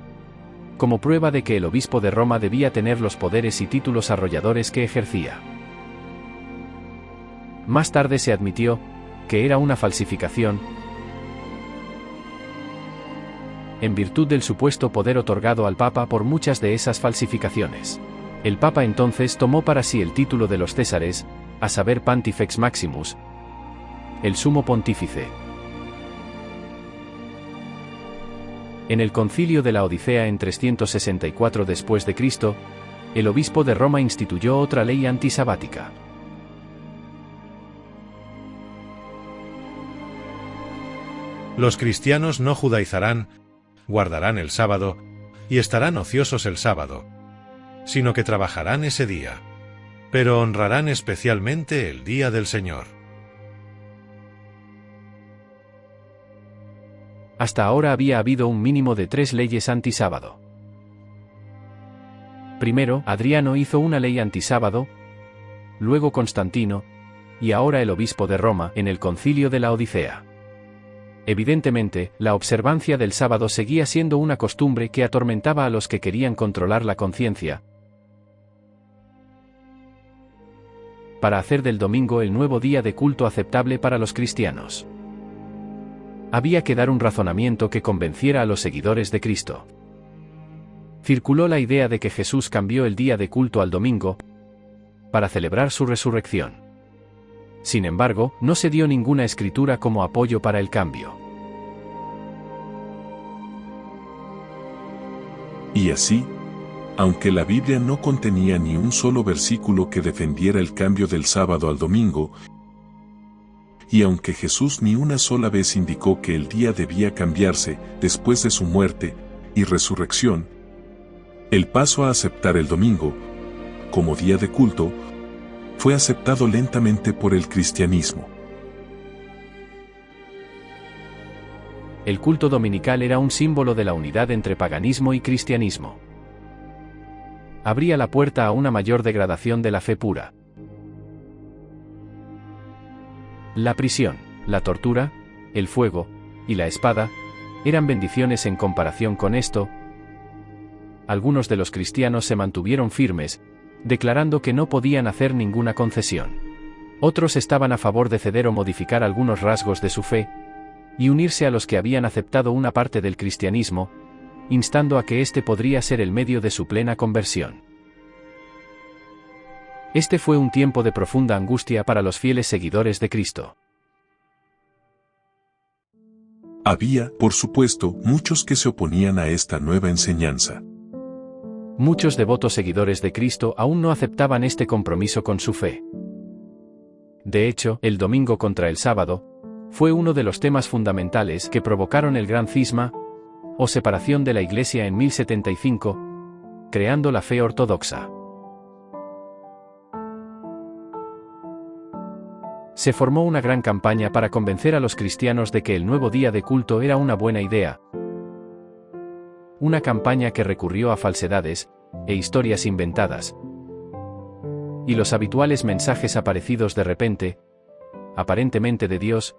como prueba de que el obispo de Roma debía tener los poderes y títulos arrolladores que ejercía. Más tarde se admitió que era una falsificación, en virtud del supuesto poder otorgado al Papa por muchas de esas falsificaciones. El Papa entonces tomó para sí el título de los Césares, a saber Pontifex Maximus, el sumo pontífice. En el concilio de la Odisea en 364 después de Cristo, el obispo de Roma instituyó otra ley antisabática. Los cristianos no judaizarán, guardarán el sábado, y estarán ociosos el sábado, sino que trabajarán ese día, pero honrarán especialmente el día del Señor. Hasta ahora había habido un mínimo de 3 leyes antisábado. Primero, Adriano hizo una ley antisábado, luego Constantino, y ahora el obispo de Roma, en el concilio de la Odisea. Evidentemente, la observancia del sábado seguía siendo una costumbre que atormentaba a los que querían controlar la conciencia, para hacer del domingo el nuevo día de culto aceptable para los cristianos. Había que dar un razonamiento que convenciera a los seguidores de Cristo. Circuló la idea de que Jesús cambió el día de culto al domingo para celebrar su resurrección. Sin embargo, no se dio ninguna escritura como apoyo para el cambio. Y así, aunque la Biblia no contenía ni un solo versículo que defendiera el cambio del sábado al domingo, y aunque Jesús ni una sola vez indicó que el día debía cambiarse después de su muerte y resurrección, el paso a aceptar el domingo como día de culto fue aceptado lentamente por el cristianismo. El culto dominical era un símbolo de la unidad entre paganismo y cristianismo. Abría la puerta a una mayor degradación de la fe pura. La prisión, la tortura, el fuego y la espada eran bendiciones en comparación con esto. Algunos de los cristianos se mantuvieron firmes, declarando que no podían hacer ninguna concesión. Otros estaban a favor de ceder o modificar algunos rasgos de su fe, y unirse a los que habían aceptado una parte del cristianismo, instando a que éste podría ser el medio de su plena conversión. Este fue un tiempo de profunda angustia para los fieles seguidores de Cristo. Había, por supuesto, muchos que se oponían a esta nueva enseñanza. Muchos devotos seguidores de Cristo aún no aceptaban este compromiso con su fe. De hecho, el domingo contra el sábado fue uno de los temas fundamentales que provocaron el gran cisma o separación de la Iglesia en 1075, creando la fe ortodoxa. Se formó una gran campaña para convencer a los cristianos de que el nuevo día de culto era una buena idea. Una campaña que recurrió a falsedades e historias inventadas, y los habituales mensajes aparecidos de repente, aparentemente de Dios,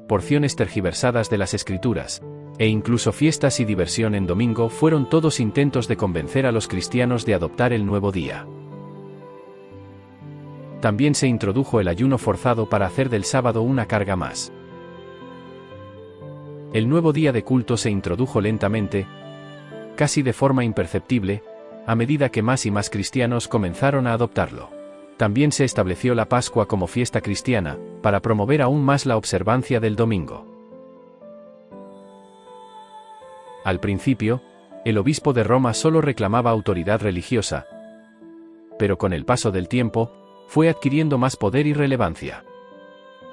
porciones tergiversadas de las Escrituras, E incluso fiestas y diversión en domingo fueron todos intentos de convencer a los cristianos de adoptar el nuevo día. También se introdujo el ayuno forzado para hacer del sábado una carga más. El nuevo día de culto se introdujo lentamente, casi de forma imperceptible, a medida que más y más cristianos comenzaron a adoptarlo. También se estableció la Pascua como fiesta cristiana, para promover aún más la observancia del domingo. Al principio, el obispo de Roma solo reclamaba autoridad religiosa, pero con el paso del tiempo, fue adquiriendo más poder y relevancia.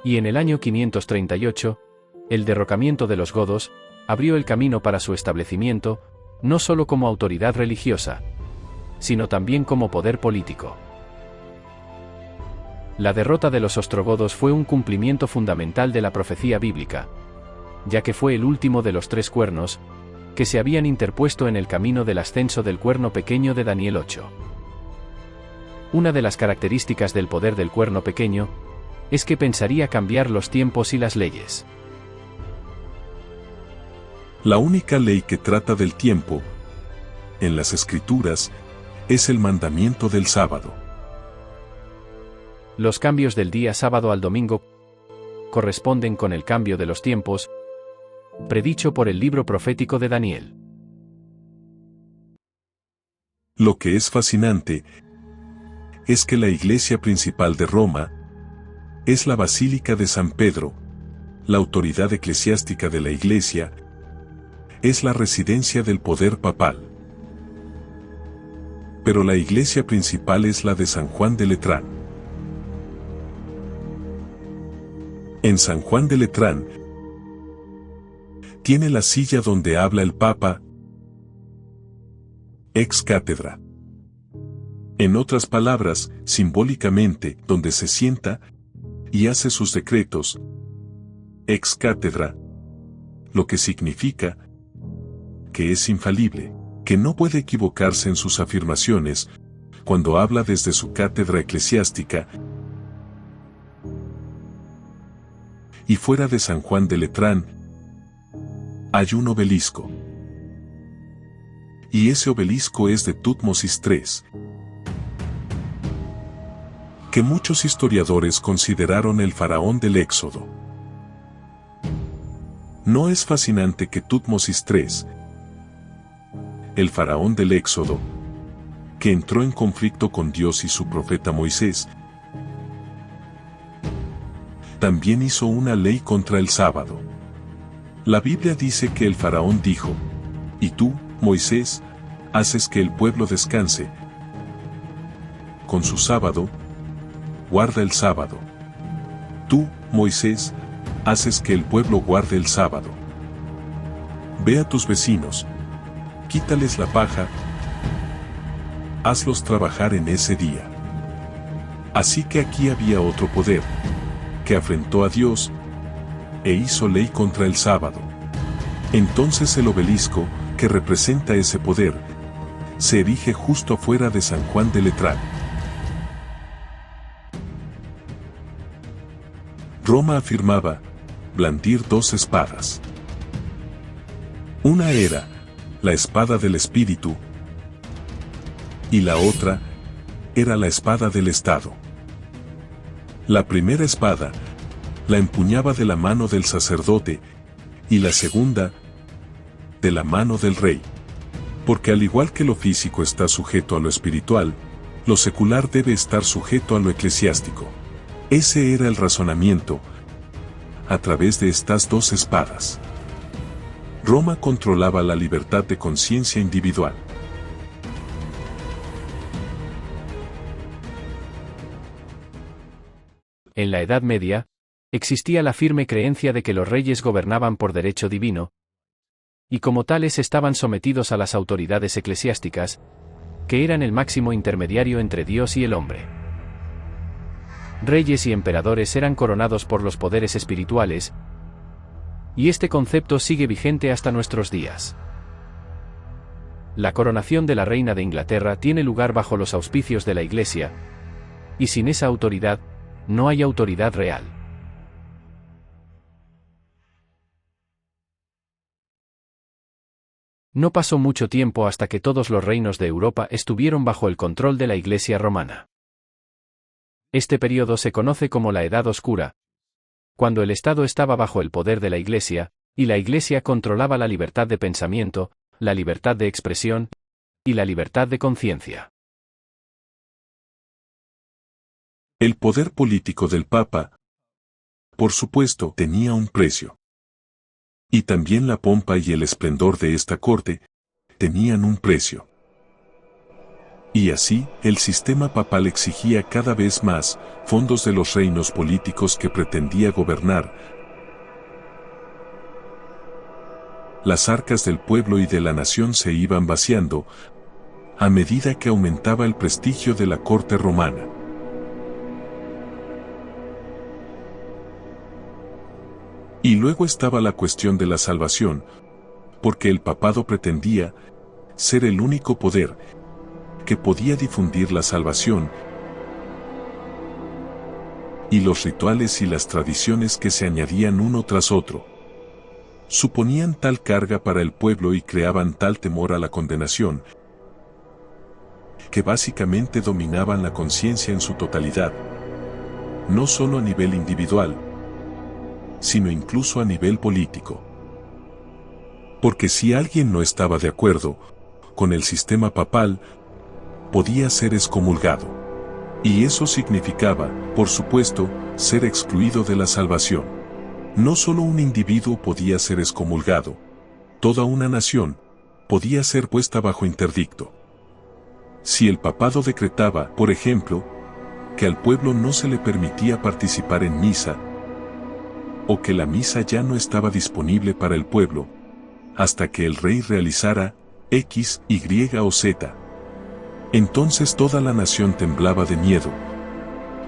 Y en el año 538, el derrocamiento de los godos abrió el camino para su establecimiento, no solo como autoridad religiosa, sino también como poder político. La derrota de los ostrogodos fue un cumplimiento fundamental de la profecía bíblica, ya que fue el último de los 3 cuernos que se habían interpuesto en el camino del ascenso del cuerno pequeño de Daniel 8. Una de las características del poder del cuerno pequeño es que pensaría cambiar los tiempos y las leyes. La única ley que trata del tiempo, en las Escrituras, es el mandamiento del sábado. Los cambios del día sábado al domingo corresponden con el cambio de los tiempos, predicho por el libro profético de Daniel. Lo que es fascinante es que la iglesia principal de Roma es la Basílica de San Pedro, la autoridad eclesiástica de la iglesia, es la residencia del poder papal. Pero la iglesia principal es la de San Juan de Letrán. En San Juan de Letrán tiene la silla donde habla el Papa, ex cátedra. En otras palabras, simbólicamente, donde se sienta y hace sus decretos, ex cátedra, lo que significa que es infalible, que no puede equivocarse en sus afirmaciones, cuando habla desde su cátedra eclesiástica. Y fuera de San Juan de Letrán, hay un obelisco. Y ese obelisco es de Tutmosis III, que muchos historiadores consideraron el faraón del Éxodo. ¿No es fascinante que Tutmosis III, el faraón del Éxodo, que entró en conflicto con Dios y su profeta Moisés, también hizo una ley contra el sábado? La Biblia dice que el faraón dijo: «Y tú, Moisés, haces que el pueblo descanse con su sábado, guarda el sábado. Tú, Moisés, haces que el pueblo guarde el sábado. Ve a tus vecinos, quítales la paja, hazlos trabajar en ese día». Así que aquí había otro poder, que afrentó a Dios, e hizo ley contra el sábado. Entonces el obelisco, que representa ese poder, se erige justo afuera de San Juan de Letrán. Roma afirmaba blandir 2 espadas. Una era la espada del espíritu, y la otra era la espada del Estado. La primera espada la empuñaba de la mano del sacerdote, y la segunda de la mano del rey. Porque al igual que lo físico está sujeto a lo espiritual, lo secular debe estar sujeto a lo eclesiástico. Ese era el razonamiento a través de estas 2 espadas. Roma controlaba la libertad de conciencia individual. En la Edad Media, existía la firme creencia de que los reyes gobernaban por derecho divino, y como tales estaban sometidos a las autoridades eclesiásticas, que eran el máximo intermediario entre Dios y el hombre. Reyes y emperadores eran coronados por los poderes espirituales, y este concepto sigue vigente hasta nuestros días. La coronación de la reina de Inglaterra tiene lugar bajo los auspicios de la Iglesia, y sin esa autoridad, no hay autoridad real. No pasó mucho tiempo hasta que todos los reinos de Europa estuvieron bajo el control de la Iglesia romana. Este periodo se conoce como la Edad Oscura, cuando el Estado estaba bajo el poder de la Iglesia, y la Iglesia controlaba la libertad de pensamiento, la libertad de expresión y la libertad de conciencia. El poder político del Papa, por supuesto, tenía un precio. Y también la pompa y el esplendor de esta corte tenían un precio. Y así, el sistema papal exigía cada vez más fondos de los reinos políticos que pretendía gobernar. Las arcas del pueblo y de la nación se iban vaciando a medida que aumentaba el prestigio de la corte romana. Y luego estaba la cuestión de la salvación, porque el papado pretendía ser el único poder que podía difundir la salvación y los rituales y las tradiciones que se añadían uno tras otro suponían tal carga para el pueblo y creaban tal temor a la condenación que básicamente dominaban la conciencia en su totalidad, no solo a nivel individual, sino incluso a nivel político. Porque si alguien no estaba de acuerdo con el sistema papal, podía ser excomulgado. Y eso significaba, por supuesto, ser excluido de la salvación. No solo un individuo podía ser excomulgado, toda una nación podía ser puesta bajo interdicto. Si el papado decretaba, por ejemplo, que al pueblo no se le permitía participar en misa, o que la misa ya no estaba disponible para el pueblo, hasta que el rey realizara X, Y o Z. Entonces toda la nación temblaba de miedo,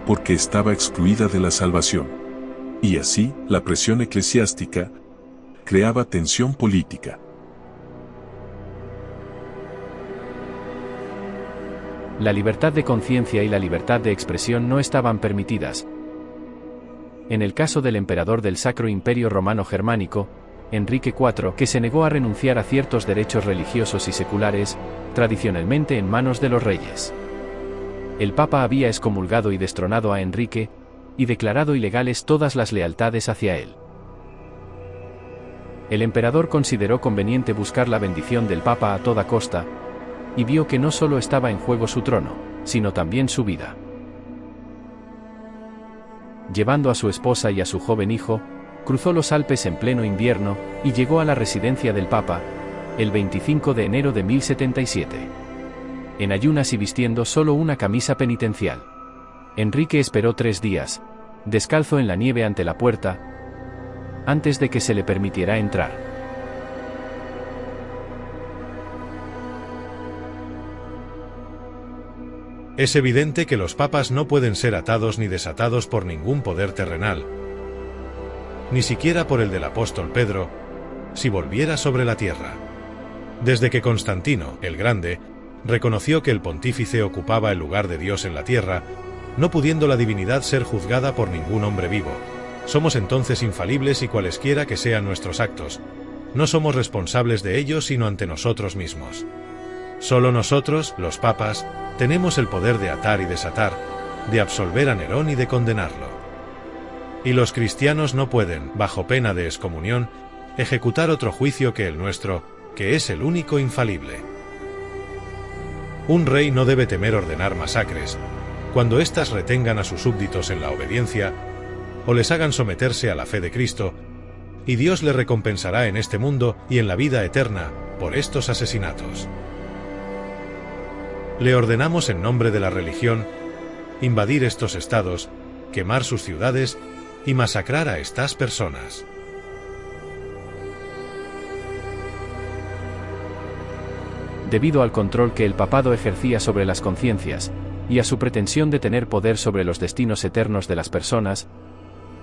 porque estaba excluida de la salvación. Y así, la presión eclesiástica creaba tensión política. La libertad de conciencia y la libertad de expresión no estaban permitidas. En el caso del emperador del Sacro Imperio Romano Germánico, Enrique IV, que se negó a renunciar a ciertos derechos religiosos y seculares, tradicionalmente en manos de los reyes. El Papa había excomulgado y destronado a Enrique, y declarado ilegales todas las lealtades hacia él. El emperador consideró conveniente buscar la bendición del Papa a toda costa, y vio que no solo estaba en juego su trono, sino también su vida. Llevando a su esposa y a su joven hijo, cruzó los Alpes en pleno invierno, y llegó a la residencia del Papa, el 25 de enero de 1077. En ayunas y vistiendo solo una camisa penitencial. Enrique esperó 3 días, descalzo en la nieve ante la puerta, antes de que se le permitiera entrar. Es evidente que los papas no pueden ser atados ni desatados por ningún poder terrenal, ni siquiera por el del apóstol Pedro, si volviera sobre la tierra. Desde que Constantino, el Grande, reconoció que el pontífice ocupaba el lugar de Dios en la tierra, no pudiendo la divinidad ser juzgada por ningún hombre vivo, somos entonces infalibles y cualesquiera que sean nuestros actos, no somos responsables de ellos sino ante nosotros mismos. Solo nosotros, los papas, tenemos el poder de atar y desatar, de absolver a Nerón y de condenarlo. Y los cristianos no pueden, bajo pena de excomunión, ejecutar otro juicio que el nuestro, que es el único infalible. Un rey no debe temer ordenar masacres, cuando éstas retengan a sus súbditos en la obediencia, o les hagan someterse a la fe de Cristo, y Dios le recompensará en este mundo y en la vida eterna por estos asesinatos. Le ordenamos en nombre de la religión invadir estos estados, quemar sus ciudades y masacrar a estas personas. Debido al control que el papado ejercía sobre las conciencias, y a su pretensión de tener poder sobre los destinos eternos de las personas,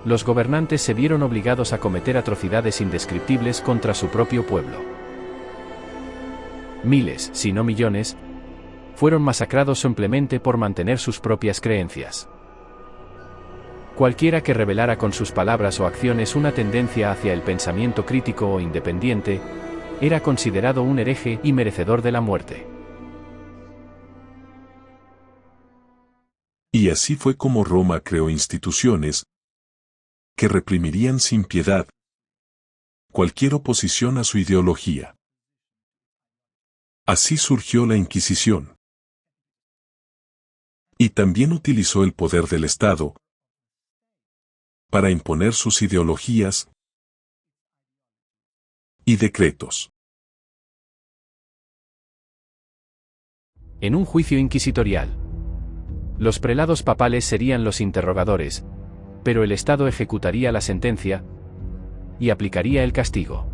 los gobernantes se vieron obligados a cometer atrocidades indescriptibles contra su propio pueblo. Miles, si no millones, fueron masacrados simplemente por mantener sus propias creencias. Cualquiera que revelara con sus palabras o acciones una tendencia hacia el pensamiento crítico o independiente, Era considerado un hereje y merecedor de la muerte. Y así fue como Roma creó instituciones que reprimirían sin piedad cualquier oposición a su ideología. Así surgió la Inquisición. Y también utilizó el poder del Estado para imponer sus ideologías y decretos. En un juicio inquisitorial, los prelados papales serían los interrogadores, pero el Estado ejecutaría la sentencia y aplicaría el castigo.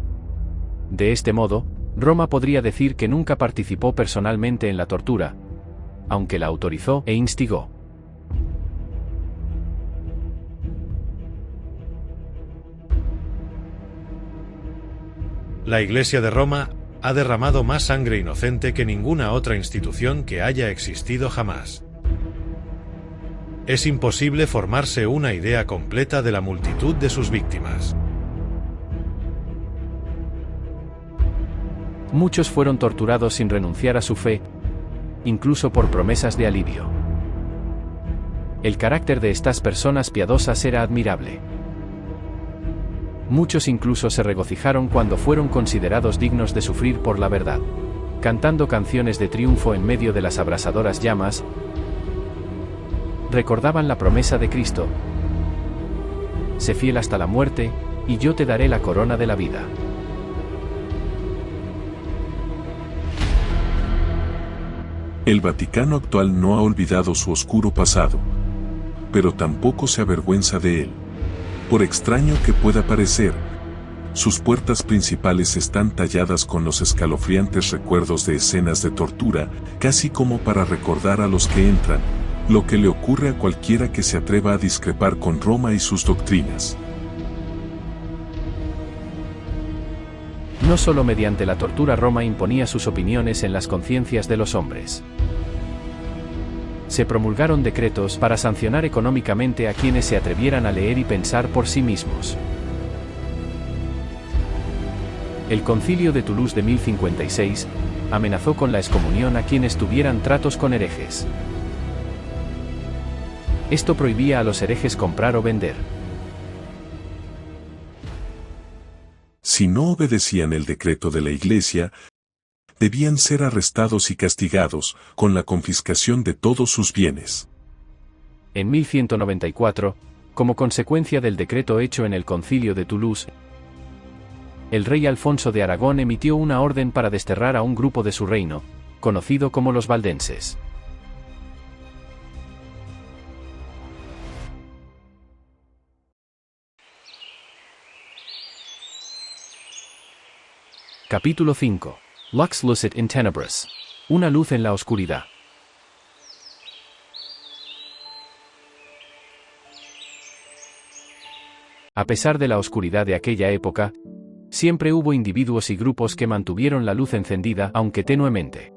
De este modo, Roma podría decir que nunca participó personalmente en la tortura, aunque la autorizó e instigó. La Iglesia de Roma ha derramado más sangre inocente que ninguna otra institución que haya existido jamás. Es imposible formarse una idea completa de la multitud de sus víctimas. Muchos fueron torturados sin renunciar a su fe, incluso por promesas de alivio. El carácter de estas personas piadosas era admirable. Muchos incluso se regocijaron cuando fueron considerados dignos de sufrir por la verdad, cantando canciones de triunfo en medio de las abrasadoras llamas. Recordaban la promesa de Cristo: sé fiel hasta la muerte, y yo te daré la corona de la vida. El Vaticano actual no ha olvidado su oscuro pasado, pero tampoco se avergüenza de él. Por extraño que pueda parecer, sus puertas principales están talladas con los escalofriantes recuerdos de escenas de tortura, casi como para recordar a los que entran lo que le ocurre a cualquiera que se atreva a discrepar con Roma y sus doctrinas. No solo mediante la tortura Roma imponía sus opiniones en las conciencias de los hombres. Se promulgaron decretos para sancionar económicamente a quienes se atrevieran a leer y pensar por sí mismos. El Concilio de Toulouse de 1056 amenazó con la excomunión a quienes tuvieran tratos con herejes. Esto prohibía a los herejes comprar o vender. Si no obedecían el decreto de la Iglesia, debían ser arrestados y castigados con la confiscación de todos sus bienes. En 1194, como consecuencia del decreto hecho en el Concilio de Toulouse, el rey Alfonso de Aragón emitió una orden para desterrar a un grupo de su reino, conocido como los valdenses. Capítulo 5. Lux lucet in tenebris. Una luz en la oscuridad. A pesar de la oscuridad de aquella época, siempre hubo individuos y grupos que mantuvieron la luz encendida, aunque tenuemente.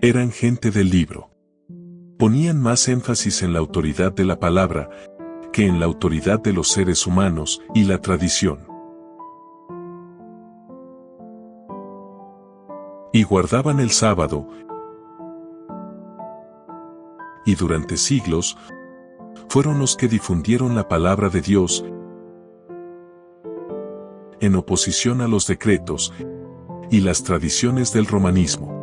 Eran gente del libro. Ponían más énfasis en la autoridad de la palabra que en la autoridad de los seres humanos y la tradición. Y guardaban el sábado. Y durante siglos, fueron los que difundieron la palabra de Dios en oposición a los decretos y las tradiciones del romanismo.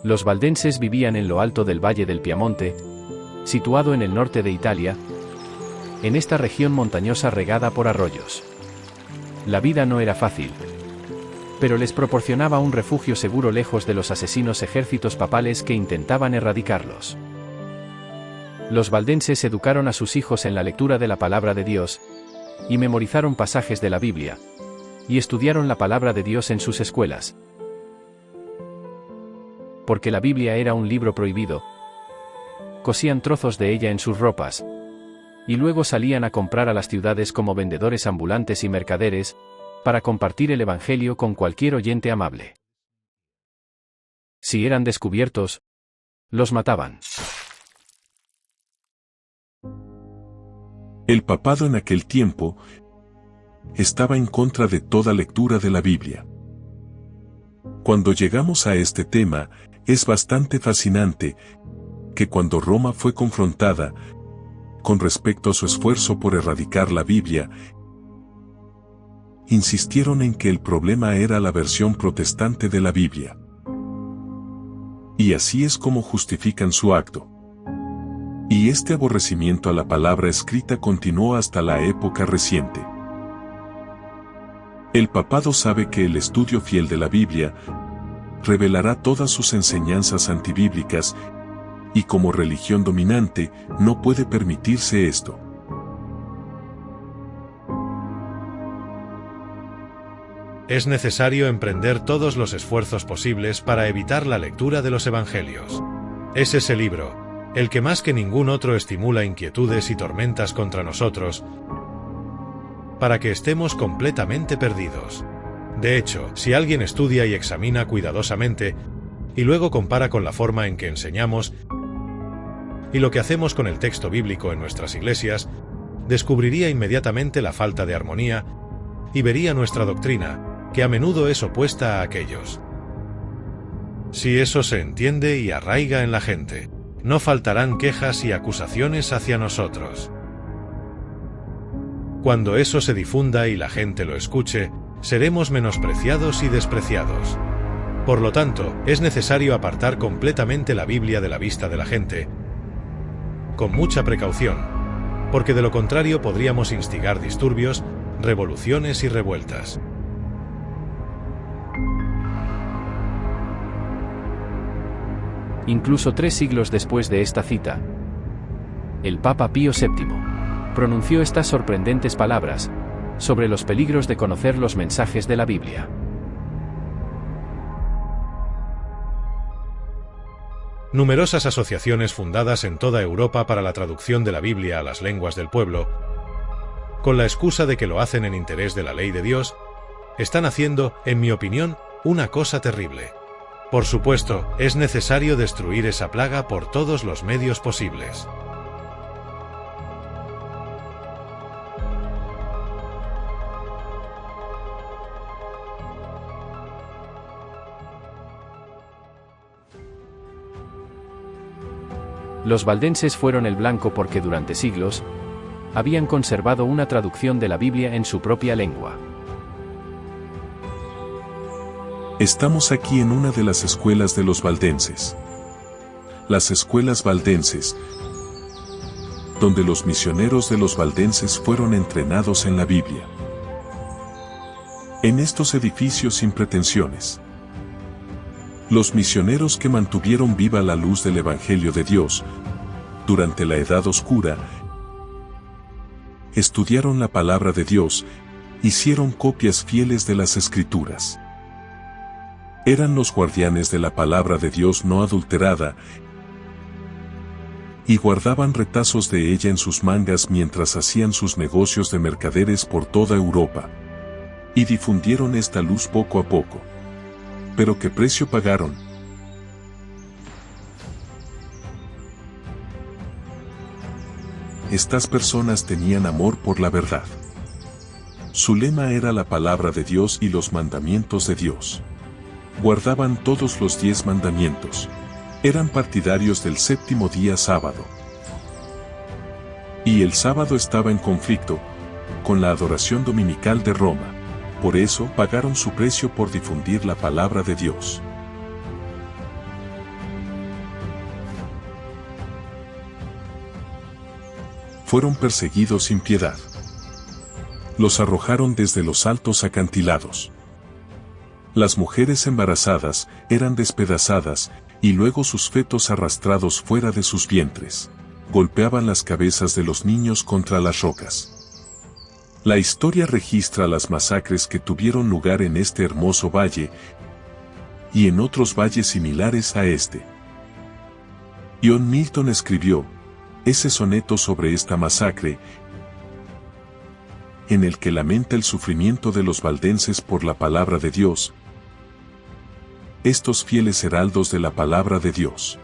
Los valdenses vivían en lo alto del Valle del Piamonte, situado en el norte de Italia, en esta región montañosa regada por arroyos. La vida no era fácil, pero les proporcionaba un refugio seguro lejos de los asesinos ejércitos papales que intentaban erradicarlos. Los valdenses educaron a sus hijos en la lectura de la palabra de Dios, y memorizaron pasajes de la Biblia, y estudiaron la palabra de Dios en sus escuelas. Porque la Biblia era un libro prohibido, cosían trozos de ella en sus ropas, y luego salían a comprar a las ciudades como vendedores ambulantes y mercaderes, para compartir el Evangelio con cualquier oyente amable. Si eran descubiertos, los mataban. El papado en aquel tiempo estaba en contra de toda lectura de la Biblia. Cuando llegamos a este tema, es bastante fascinante que cuando Roma fue confrontada con respecto a su esfuerzo por erradicar la Biblia, insistieron en que el problema era la versión protestante de la Biblia. Y así es como justifican su acto. Y este aborrecimiento a la palabra escrita continuó hasta la época reciente. El papado sabe que el estudio fiel de la Biblia revelará todas sus enseñanzas antibíblicas y como religión dominante no puede permitirse esto. Es necesario emprender todos los esfuerzos posibles para evitar la lectura de los Evangelios. Es ese libro, el que más que ningún otro estimula inquietudes y tormentas contra nosotros, para que estemos completamente perdidos. De hecho, si alguien estudia y examina cuidadosamente, y luego compara con la forma en que enseñamos y lo que hacemos con el texto bíblico en nuestras iglesias, descubriría inmediatamente la falta de armonía y vería nuestra doctrina, que a menudo es opuesta a aquellos. Si eso se entiende y arraiga en la gente, no faltarán quejas y acusaciones hacia nosotros. Cuando eso se difunda y la gente lo escuche, seremos menospreciados y despreciados. Por lo tanto, es necesario apartar completamente la Biblia de la vista de la gente, con mucha precaución, porque de lo contrario podríamos instigar disturbios, revoluciones y revueltas. Incluso 3 siglos después de esta cita, el Papa Pío VII pronunció estas sorprendentes palabras sobre los peligros de conocer los mensajes de la Biblia. Numerosas asociaciones fundadas en toda Europa para la traducción de la Biblia a las lenguas del pueblo, con la excusa de que lo hacen en interés de la ley de Dios, están haciendo, en mi opinión, una cosa terrible. Por supuesto, es necesario destruir esa plaga por todos los medios posibles. Los valdenses fueron el blanco porque durante siglos habían conservado una traducción de la Biblia en su propia lengua. Estamos aquí en una de las escuelas de los valdenses. Las escuelas valdenses, donde los misioneros de los valdenses fueron entrenados en la Biblia. En estos edificios sin pretensiones. Los misioneros que mantuvieron viva la luz del Evangelio de Dios durante la Edad Oscura estudiaron la palabra de Dios, hicieron copias fieles de las Escrituras. Eran los guardianes de la palabra de Dios no adulterada y guardaban retazos de ella en sus mangas mientras hacían sus negocios de mercaderes por toda Europa. Y difundieron esta luz poco a poco. ¿Pero qué precio pagaron? Estas personas tenían amor por la verdad. Su lema era la palabra de Dios y los mandamientos de Dios. Guardaban todos los 10 mandamientos. Eran partidarios del séptimo día sábado. Y el sábado estaba en conflicto con la adoración dominical de Roma. Por eso pagaron su precio por difundir la palabra de Dios. Fueron perseguidos sin piedad. Los arrojaron desde los altos acantilados. Las mujeres embarazadas eran despedazadas y luego sus fetos arrastrados fuera de sus vientres. Golpeaban las cabezas de los niños contra las rocas. La historia registra las masacres que tuvieron lugar en este hermoso valle y en otros valles similares a este. John Milton escribió ese soneto sobre esta masacre, en el que lamenta el sufrimiento de los valdenses por la palabra de Dios, estos fieles heraldos de la palabra de Dios.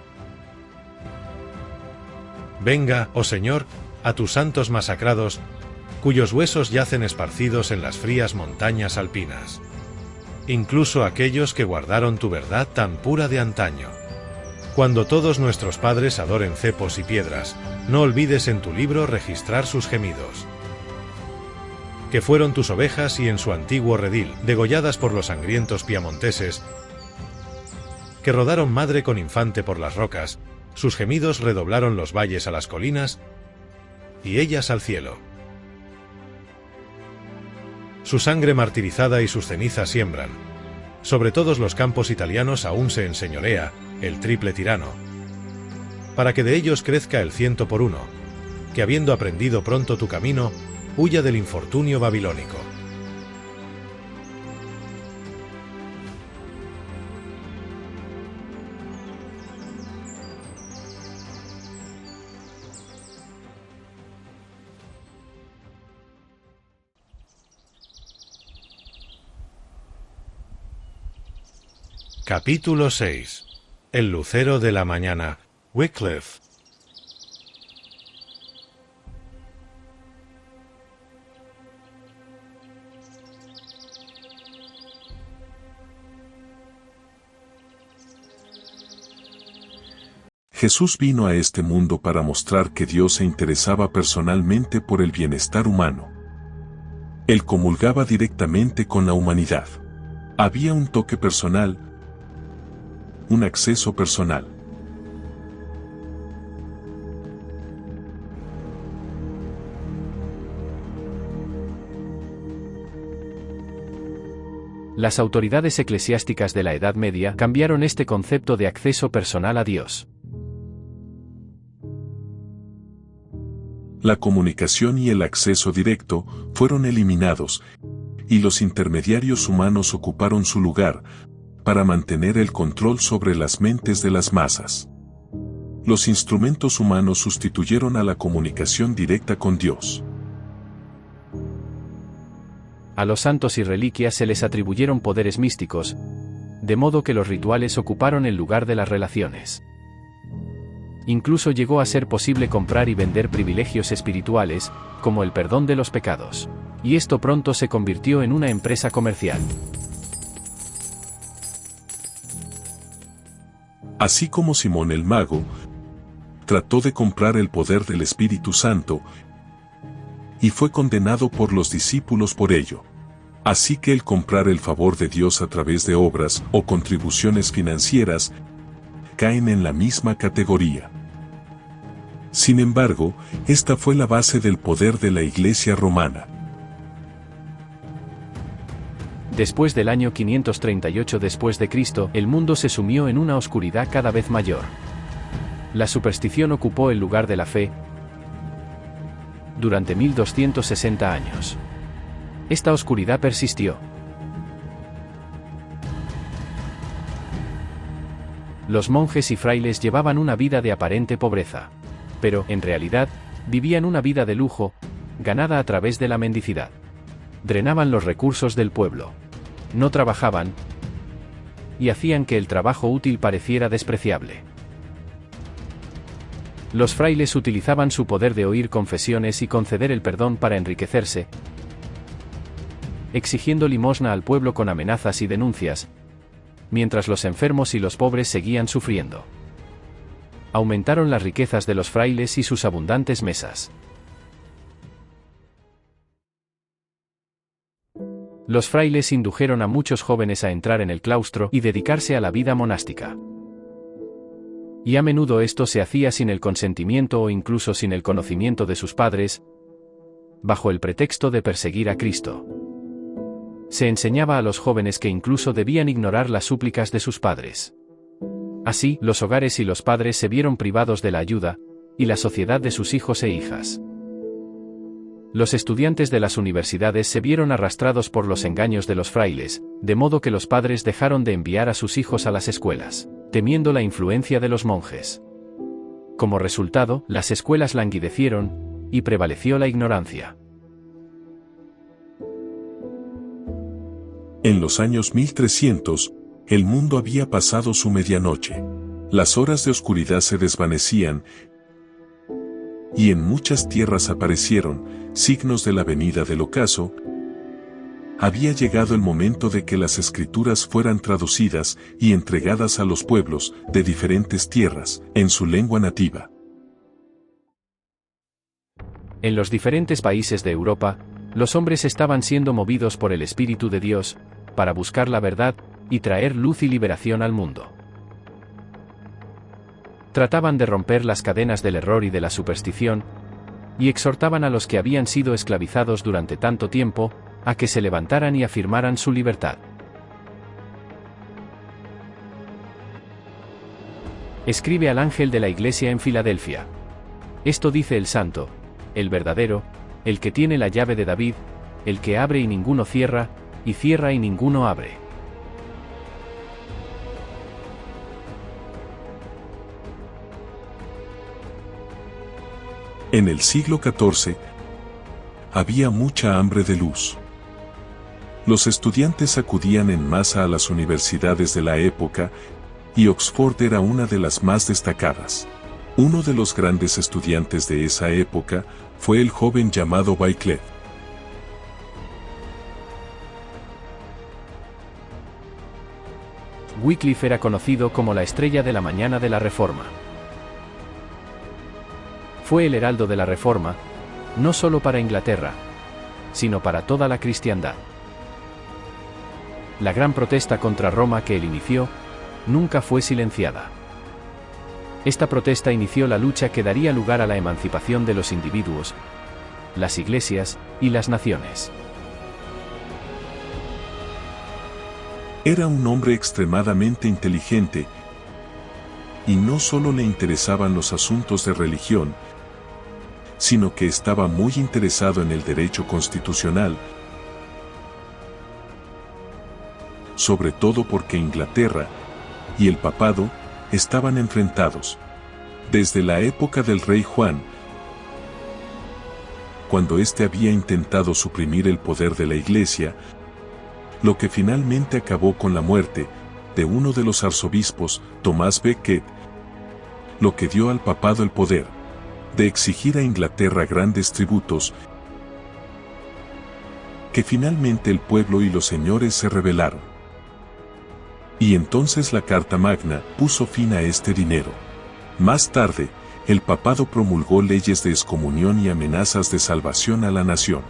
Venga, oh Señor, a tus santos masacrados, cuyos huesos yacen esparcidos en las frías montañas alpinas. Incluso aquellos que guardaron tu verdad tan pura de antaño. Cuando todos nuestros padres adoren cepos y piedras, no olvides en tu libro registrar sus gemidos. Que fueron tus ovejas y en su antiguo redil, degolladas por los sangrientos piamonteses, que rodaron madre con infante por las rocas, sus gemidos redoblaron los valles a las colinas, y ellas al cielo. Su sangre martirizada y sus cenizas siembran. Sobre todos los campos italianos aún se enseñorea el triple tirano, para que de ellos crezca el 100 por 1, que habiendo aprendido pronto tu camino, huya del infortunio babilónico. Capítulo 6. El lucero de la mañana. Wycliffe. Jesús vino a este mundo para mostrar que Dios se interesaba personalmente por el bienestar humano. Él comulgaba directamente con la humanidad. Había un toque personal, un acceso personal. Las autoridades eclesiásticas de la Edad Media cambiaron este concepto de acceso personal a Dios. La comunicación y el acceso directo fueron eliminados, y los intermediarios humanos ocuparon su lugar, para mantener el control sobre las mentes de las masas. Los instrumentos humanos sustituyeron a la comunicación directa con Dios. A los santos y reliquias se les atribuyeron poderes místicos, de modo que los rituales ocuparon el lugar de las relaciones. Incluso llegó a ser posible comprar y vender privilegios espirituales, como el perdón de los pecados. Y esto pronto se convirtió en una empresa comercial. Así como Simón el Mago trató de comprar el poder del Espíritu Santo y fue condenado por los discípulos por ello. Así que el comprar el favor de Dios a través de obras o contribuciones financieras caen en la misma categoría. Sin embargo, esta fue la base del poder de la Iglesia romana. Después del año 538 después de Cristo, el mundo se sumió en una oscuridad cada vez mayor. La superstición ocupó el lugar de la fe durante 1260 años. Esta oscuridad persistió. Los monjes y frailes llevaban una vida de aparente pobreza, pero, en realidad, vivían una vida de lujo, ganada a través de la mendicidad. Drenaban los recursos del pueblo. No trabajaban, y hacían que el trabajo útil pareciera despreciable. Los frailes utilizaban su poder de oír confesiones y conceder el perdón para enriquecerse, exigiendo limosna al pueblo con amenazas y denuncias, mientras los enfermos y los pobres seguían sufriendo. Aumentaron las riquezas de los frailes y sus abundantes mesas. Los frailes indujeron a muchos jóvenes a entrar en el claustro y dedicarse a la vida monástica. Y a menudo esto se hacía sin el consentimiento o incluso sin el conocimiento de sus padres, bajo el pretexto de perseguir a Cristo. Se enseñaba a los jóvenes que incluso debían ignorar las súplicas de sus padres. Así, los hogares y los padres se vieron privados de la ayuda, y la sociedad de sus hijos e hijas. Los estudiantes de las universidades se vieron arrastrados por los engaños de los frailes, de modo que los padres dejaron de enviar a sus hijos a las escuelas, temiendo la influencia de los monjes. Como resultado, las escuelas languidecieron, y prevaleció la ignorancia. En los años 1300, el mundo había pasado su medianoche. Las horas de oscuridad se desvanecían, y en muchas tierras aparecieron signos de la venida del ocaso, había llegado el momento de que las escrituras fueran traducidas y entregadas a los pueblos de diferentes tierras en su lengua nativa. En los diferentes países de Europa, los hombres estaban siendo movidos por el Espíritu de Dios, para buscar la verdad y traer luz y liberación al mundo. Trataban de romper las cadenas del error y de la superstición, y exhortaban a los que habían sido esclavizados durante tanto tiempo, a que se levantaran y afirmaran su libertad. Escribe al ángel de la iglesia en Filadelfia. Esto dice el santo, el verdadero, el que tiene la llave de David, el que abre y ninguno cierra, y cierra y ninguno abre. En el siglo XIV, había mucha hambre de luz. Los estudiantes acudían en masa a las universidades de la época, y Oxford era una de las más destacadas. Uno de los grandes estudiantes de esa época fue el joven llamado Wycliffe. Wycliffe era conocido como la estrella de la mañana de la Reforma. Fue el heraldo de la Reforma, no solo para Inglaterra, sino para toda la cristiandad. La gran protesta contra Roma que él inició, nunca fue silenciada. Esta protesta inició la lucha que daría lugar a la emancipación de los individuos, las iglesias y las naciones. Era un hombre extremadamente inteligente, y no solo le interesaban los asuntos de religión, sino que estaba muy interesado en el derecho constitucional, sobre todo porque Inglaterra y el papado estaban enfrentados desde la época del rey Juan, cuando éste había intentado suprimir el poder de la Iglesia, lo que finalmente acabó con la muerte de uno de los arzobispos, Tomás Becket, lo que dio al papado el poder de exigir a Inglaterra grandes tributos, que finalmente el pueblo y los señores se rebelaron. Y entonces la Carta Magna puso fin a este dinero. Más tarde, el papado promulgó leyes de excomunión y amenazas de salvación a la nación.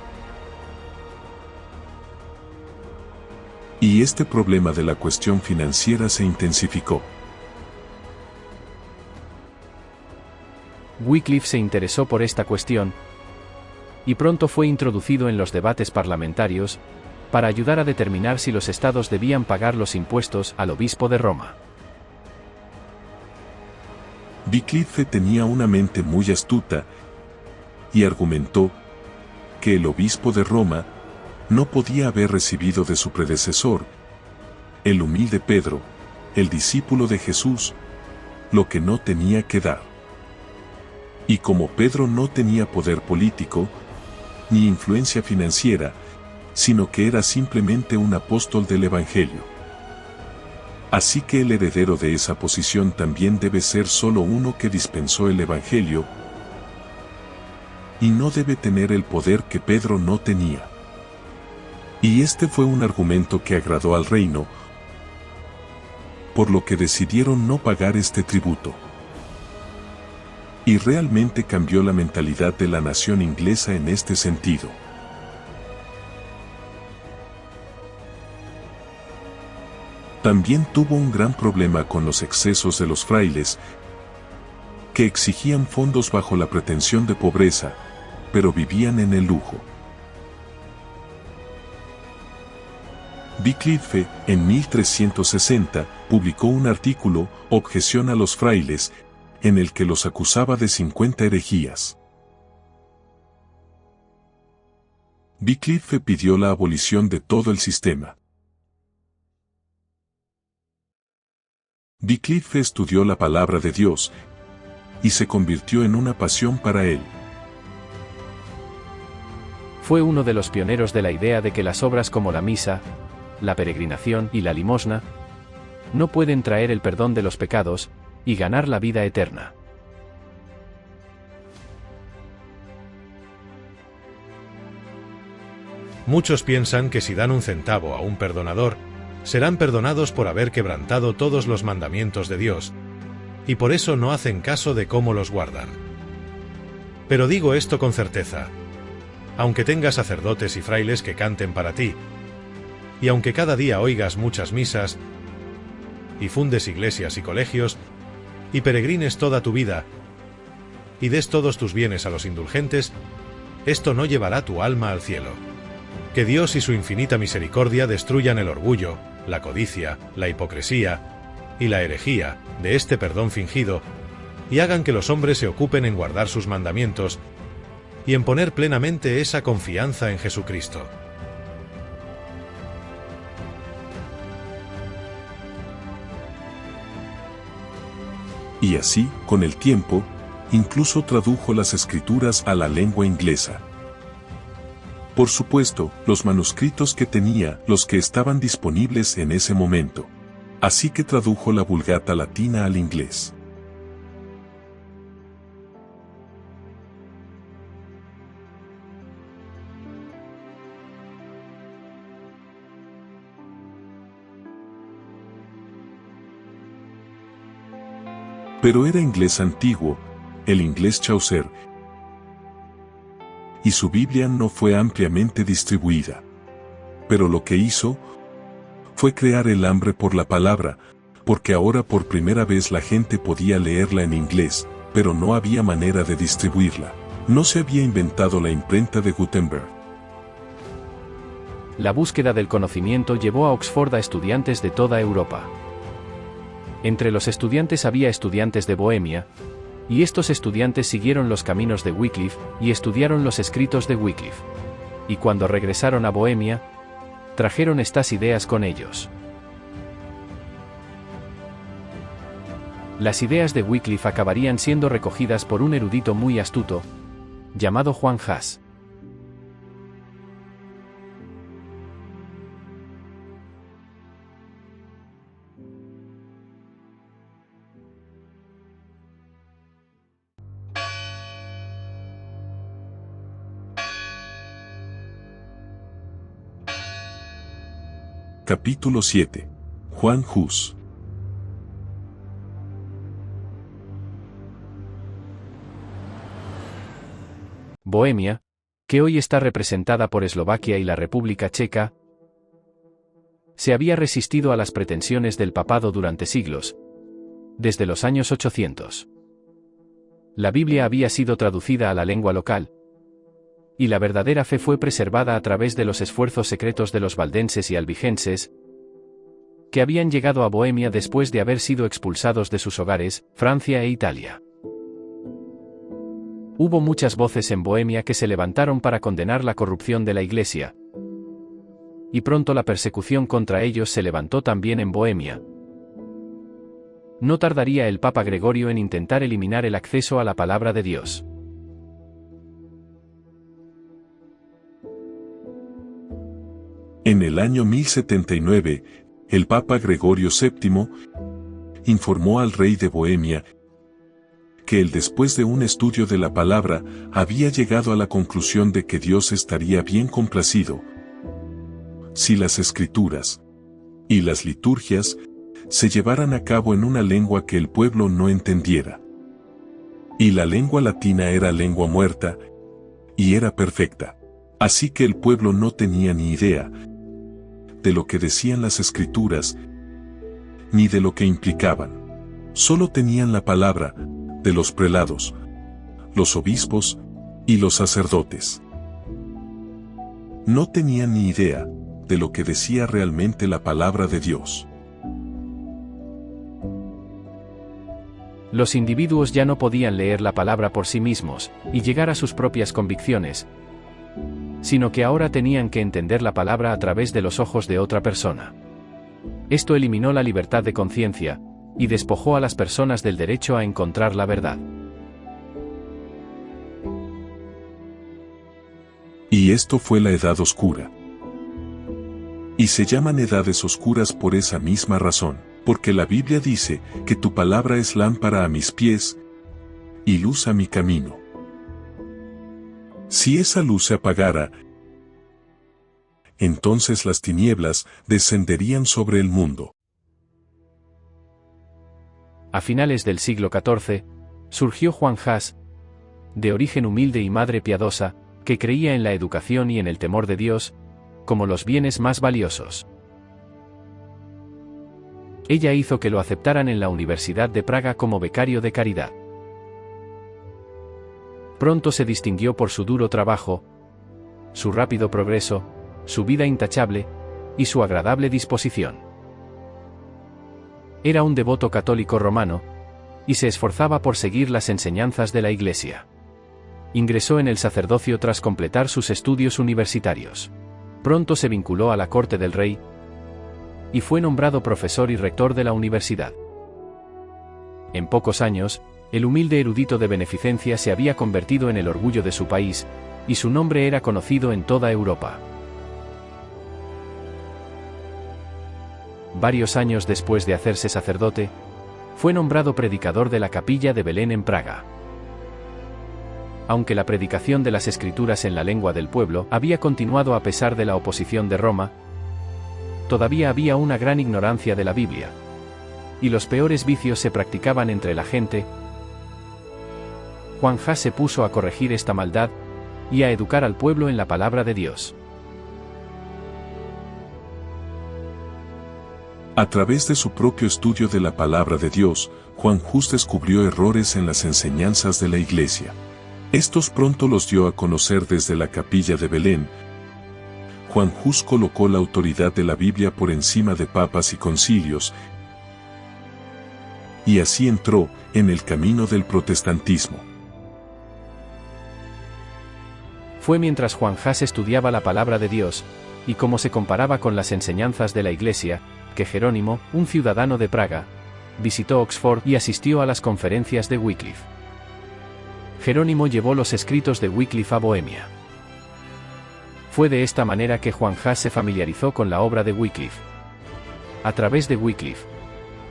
Y este problema de la cuestión financiera se intensificó. Wycliffe se interesó por esta cuestión, y pronto fue introducido en los debates parlamentarios, para ayudar a determinar si los estados debían pagar los impuestos al obispo de Roma. Wycliffe tenía una mente muy astuta, y argumentó que el obispo de Roma no podía haber recibido de su predecesor, el humilde Pedro, el discípulo de Jesús, lo que no tenía que dar. Y como Pedro no tenía poder político, ni influencia financiera, sino que era simplemente un apóstol del Evangelio. Así que el heredero de esa posición también debe ser solo uno que dispensó el Evangelio, y no debe tener el poder que Pedro no tenía. Y este fue un argumento que agradó al reino, por lo que decidieron no pagar este tributo. Y realmente cambió la mentalidad de la nación inglesa en este sentido. También tuvo un gran problema con los excesos de los frailes, que exigían fondos bajo la pretensión de pobreza, pero vivían en el lujo. Wycliffe, en 1360, publicó un artículo, Objeción a los frailes, en el que los acusaba de 50 herejías. Wycliffe pidió la abolición de todo el sistema. Wycliffe estudió la palabra de Dios y se convirtió en una pasión para él. Fue uno de los pioneros de la idea de que las obras como la misa, la peregrinación y la limosna no pueden traer el perdón de los pecados y ganar la vida eterna. Muchos piensan que si dan un centavo a un perdonador, serán perdonados por haber quebrantado todos los mandamientos de Dios, y por eso no hacen caso de cómo los guardan. Pero digo esto con certeza. Aunque tengas sacerdotes y frailes que canten para ti, y aunque cada día oigas muchas misas, y fundes iglesias y colegios, y peregrines toda tu vida, y des todos tus bienes a los indulgentes, esto no llevará tu alma al cielo. Que Dios y su infinita misericordia destruyan el orgullo, la codicia, la hipocresía y la herejía de este perdón fingido, y hagan que los hombres se ocupen en guardar sus mandamientos y en poner plenamente esa confianza en Jesucristo. Y así, con el tiempo, incluso tradujo las escrituras a la lengua inglesa. Por supuesto, los manuscritos que tenía, los que estaban disponibles en ese momento. Así que tradujo la Vulgata latina al inglés. Pero era inglés antiguo, el inglés Chaucer, y su Biblia no fue ampliamente distribuida. Pero lo que hizo fue crear el hambre por la palabra, porque ahora por primera vez la gente podía leerla en inglés, pero no había manera de distribuirla. No se había inventado la imprenta de Gutenberg. La búsqueda del conocimiento llevó a Oxford a estudiantes de toda Europa. Entre los estudiantes había estudiantes de Bohemia, y estos estudiantes siguieron los caminos de Wycliffe y estudiaron los escritos de Wycliffe. Y cuando regresaron a Bohemia, trajeron estas ideas con ellos. Las ideas de Wycliffe acabarían siendo recogidas por un erudito muy astuto, llamado Juan Huss. Capítulo 7. Juan Huss. Bohemia, que hoy está representada por Eslovaquia y la República Checa, se había resistido a las pretensiones del papado durante siglos, desde los años 800. La Biblia había sido traducida a la lengua local, y la verdadera fe fue preservada a través de los esfuerzos secretos de los valdenses y albigenses, que habían llegado a Bohemia después de haber sido expulsados de sus hogares, Francia e Italia. Hubo muchas voces en Bohemia que se levantaron para condenar la corrupción de la Iglesia, y pronto la persecución contra ellos se levantó también en Bohemia. No tardaría el Papa Gregorio en intentar eliminar el acceso a la palabra de Dios. En el año 1079, el Papa Gregorio VII informó al rey de Bohemia que él, después de un estudio de la palabra, había llegado a la conclusión de que Dios estaría bien complacido si las escrituras y las liturgias se llevaran a cabo en una lengua que el pueblo no entendiera. Y la lengua latina era lengua muerta y era perfecta. Así que el pueblo no tenía ni idea de lo que decían las escrituras, ni de lo que implicaban. Solo tenían la palabra de los prelados, los obispos y los sacerdotes. No tenían ni idea de lo que decía realmente la palabra de Dios. Los individuos ya no podían leer la palabra por sí mismos y llegar a sus propias convicciones, sino que ahora tenían que entender la palabra a través de los ojos de otra persona. Esto eliminó la libertad de conciencia y despojó a las personas del derecho a encontrar la verdad. Y esto fue la Edad Oscura. Y se llaman edades oscuras por esa misma razón, porque la Biblia dice que tu palabra es lámpara a mis pies y luz a mi camino. Si esa luz se apagara, entonces las tinieblas descenderían sobre el mundo. A finales del siglo XIV, surgió Juan Hus, de origen humilde y madre piadosa, que creía en la educación y en el temor de Dios, como los bienes más valiosos. Ella hizo que lo aceptaran en la Universidad de Praga como becario de caridad. Pronto se distinguió por su duro trabajo, su rápido progreso, su vida intachable, y su agradable disposición. Era un devoto católico romano, y se esforzaba por seguir las enseñanzas de la Iglesia. Ingresó en el sacerdocio tras completar sus estudios universitarios. Pronto se vinculó a la corte del rey, y fue nombrado profesor y rector de la universidad. En pocos años, el humilde erudito de beneficencia se había convertido en el orgullo de su país, y su nombre era conocido en toda Europa. Varios años después de hacerse sacerdote, fue nombrado predicador de la capilla de Belén en Praga. Aunque la predicación de las Escrituras en la lengua del pueblo había continuado a pesar de la oposición de Roma, todavía había una gran ignorancia de la Biblia, y los peores vicios se practicaban entre la gente. Juan Hus se puso a corregir esta maldad, y a educar al pueblo en la palabra de Dios. A través de su propio estudio de la palabra de Dios, Juan Hus descubrió errores en las enseñanzas de la Iglesia. Estos pronto los dio a conocer desde la capilla de Belén. Juan Hus colocó la autoridad de la Biblia por encima de papas y concilios, y así entró en el camino del protestantismo. Fue mientras Juan Hus estudiaba la palabra de Dios, y cómo se comparaba con las enseñanzas de la Iglesia, que Jerónimo, un ciudadano de Praga, visitó Oxford y asistió a las conferencias de Wycliffe. Jerónimo llevó los escritos de Wycliffe a Bohemia. Fue de esta manera que Juan Hus se familiarizó con la obra de Wycliffe. A través de Wycliffe,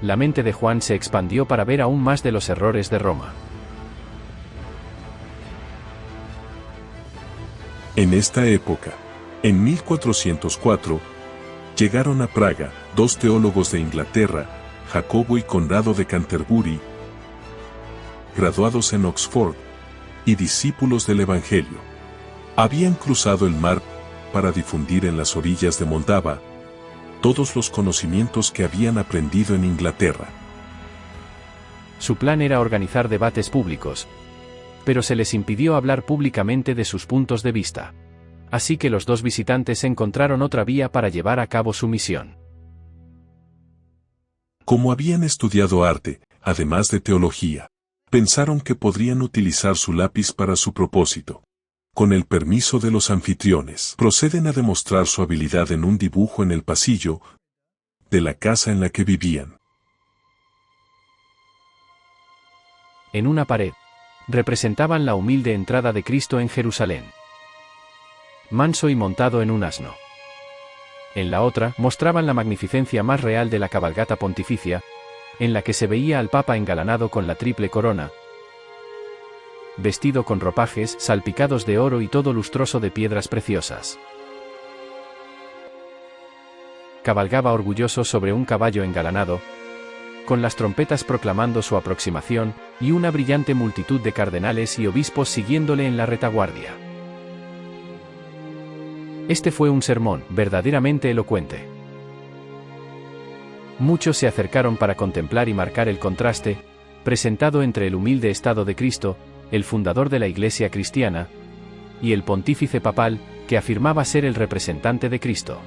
la mente de Juan se expandió para ver aún más de los errores de Roma. En esta época, en 1404, llegaron a Praga dos teólogos de Inglaterra, Jacobo y Conrado de Canterbury, graduados en Oxford, y discípulos del Evangelio. Habían cruzado el mar para difundir en las orillas de Moldava todos los conocimientos que habían aprendido en Inglaterra. Su plan era organizar debates públicos, pero se les impidió hablar públicamente de sus puntos de vista. Así que los dos visitantes encontraron otra vía para llevar a cabo su misión. Como habían estudiado arte, además de teología, pensaron que podrían utilizar su lápiz para su propósito. Con el permiso de los anfitriones, proceden a demostrar su habilidad en un dibujo en el pasillo de la casa en la que vivían. En una pared, representaban la humilde entrada de Cristo en Jerusalén, manso y montado en un asno. En la otra, mostraban la magnificencia más real de la cabalgata pontificia, en la que se veía al Papa engalanado con la triple corona, vestido con ropajes salpicados de oro y todo lustroso de piedras preciosas. Cabalgaba orgulloso sobre un caballo engalanado, con las trompetas proclamando su aproximación, y una brillante multitud de cardenales y obispos siguiéndole en la retaguardia. Este fue un sermón verdaderamente elocuente. Muchos se acercaron para contemplar y marcar el contraste presentado entre el humilde estado de Cristo, el fundador de la Iglesia cristiana, y el pontífice papal, que afirmaba ser el representante de Cristo.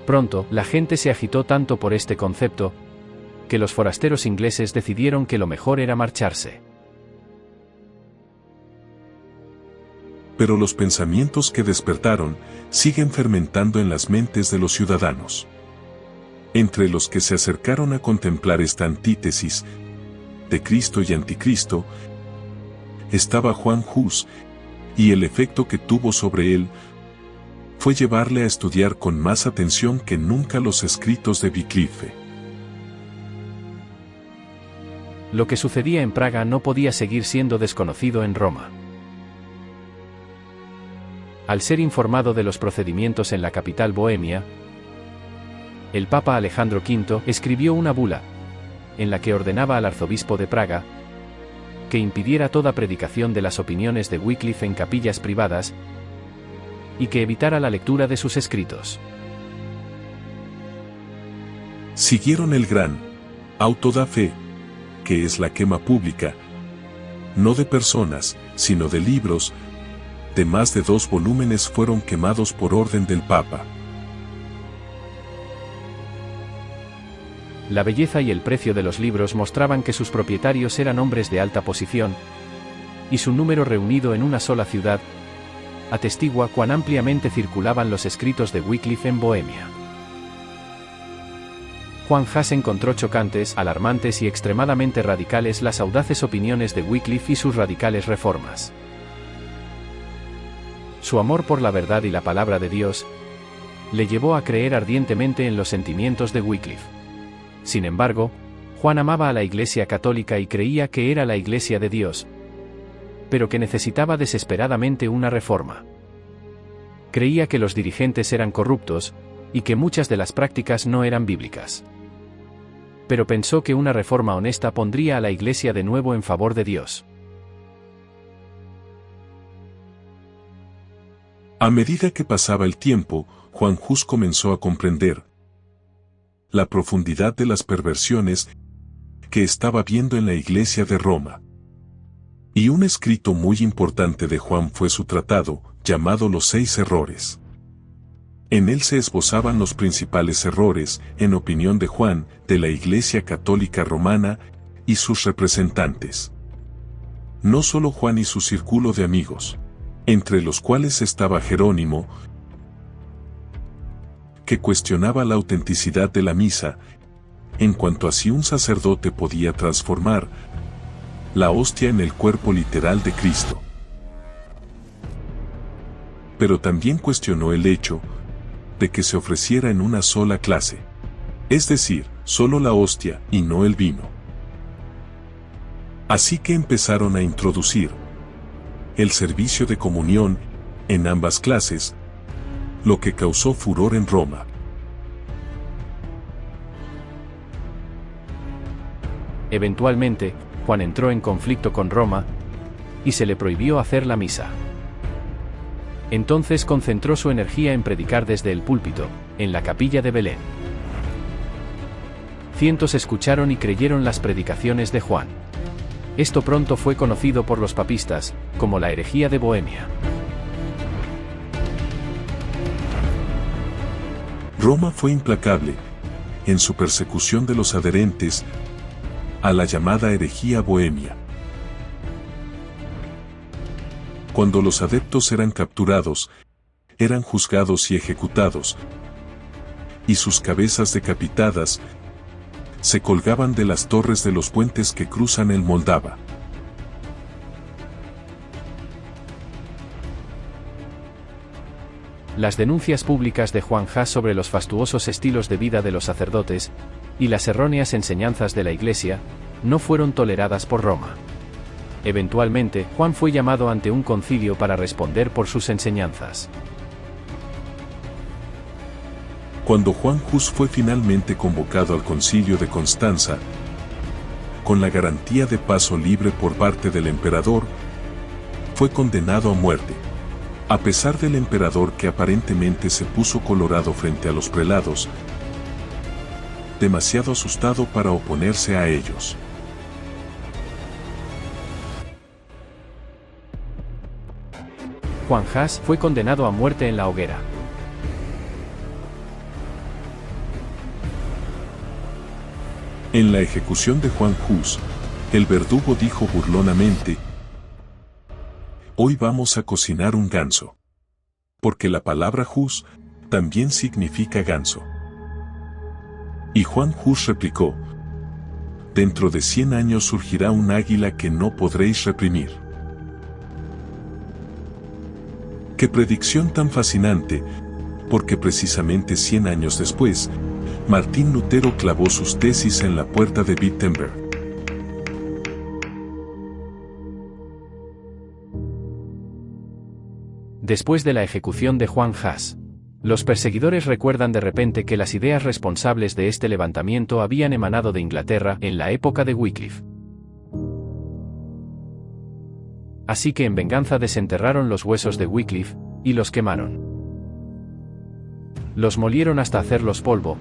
Pronto, la gente se agitó tanto por este concepto, que los forasteros ingleses decidieron que lo mejor era marcharse. Pero los pensamientos que despertaron siguen fermentando en las mentes de los ciudadanos. Entre los que se acercaron a contemplar esta antítesis de Cristo y Anticristo, estaba Juan Hus, y el efecto que tuvo sobre él fue llevarle a estudiar con más atención que nunca los escritos de Wycliffe. Lo que sucedía en Praga no podía seguir siendo desconocido en Roma. Al ser informado de los procedimientos en la capital bohemia, el Papa Alejandro V escribió una bula, en la que ordenaba al arzobispo de Praga que impidiera toda predicación de las opiniones de Wycliffe en capillas privadas y que evitara la lectura de sus escritos. Siguieron el gran auto da fe, que es la quema pública, no de personas, sino de libros, de más de 2 volúmenes fueron quemados por orden del Papa. La belleza y el precio de los libros mostraban que sus propietarios eran hombres de alta posición, y su número reunido en una sola ciudad atestigua cuán ampliamente circulaban los escritos de Wycliffe en Bohemia. Juan Hus encontró chocantes, alarmantes y extremadamente radicales las audaces opiniones de Wycliffe y sus radicales reformas. Su amor por la verdad y la palabra de Dios le llevó a creer ardientemente en los sentimientos de Wycliffe. Sin embargo, Juan amaba a la Iglesia católica y creía que era la Iglesia de Dios, pero que necesitaba desesperadamente una reforma. Creía que los dirigentes eran corruptos, y que muchas de las prácticas no eran bíblicas. Pero pensó que una reforma honesta pondría a la Iglesia de nuevo en favor de Dios. A medida que pasaba el tiempo, Juan Hus comenzó a comprender la profundidad de las perversiones que estaba viendo en la Iglesia de Roma. Y un escrito muy importante de Juan fue su tratado, llamado Los 6 Errores. En él se esbozaban los principales errores, en opinión de Juan, de la Iglesia Católica Romana y sus representantes. No solo Juan y su círculo de amigos, entre los cuales estaba Jerónimo, que cuestionaba la autenticidad de la misa, en cuanto a si un sacerdote podía transformar la hostia en el cuerpo literal de Cristo. Pero también cuestionó el hecho de que se ofreciera en una sola clase, es decir, solo la hostia y no el vino. Así que empezaron a introducir el servicio de comunión en ambas clases, lo que causó furor en Roma. Eventualmente, Juan entró en conflicto con Roma y se le prohibió hacer la misa. Entonces concentró su energía en predicar desde el púlpito, en la capilla de Belén. Cientos escucharon y creyeron las predicaciones de Juan. Esto pronto fue conocido por los papistas como la herejía de Bohemia. Roma fue implacable en su persecución de los adherentes a la llamada herejía bohemia. Cuando los adeptos eran capturados, eran juzgados y ejecutados, y sus cabezas decapitadas se colgaban de las torres de los puentes que cruzan el Moldava. Las denuncias públicas de Juan Hus sobre los fastuosos estilos de vida de los sacerdotes y las erróneas enseñanzas de la Iglesia no fueron toleradas por Roma. Eventualmente, Juan fue llamado ante un concilio para responder por sus enseñanzas. Cuando Juan Hus fue finalmente convocado al concilio de Constanza, con la garantía de paso libre por parte del emperador, fue condenado a muerte. A pesar del emperador que aparentemente se puso colorado frente a los prelados, demasiado asustado para oponerse a ellos. Juan Hus fue condenado a muerte en la hoguera. En la ejecución de Juan Hus, el verdugo dijo burlonamente: «Hoy vamos a cocinar un ganso». Porque la palabra Hus también significa ganso. Y Juan Hus replicó: «Dentro de 100 años surgirá un águila que no podréis reprimir». ¡Qué predicción tan fascinante! Porque precisamente 100 años después, Martín Lutero clavó sus tesis en la puerta de Wittenberg. Después de la ejecución de Juan Hus, los perseguidores recuerdan de repente que las ideas responsables de este levantamiento habían emanado de Inglaterra en la época de Wycliffe. Así que en venganza desenterraron los huesos de Wycliffe y los quemaron. Los molieron hasta hacerlos polvo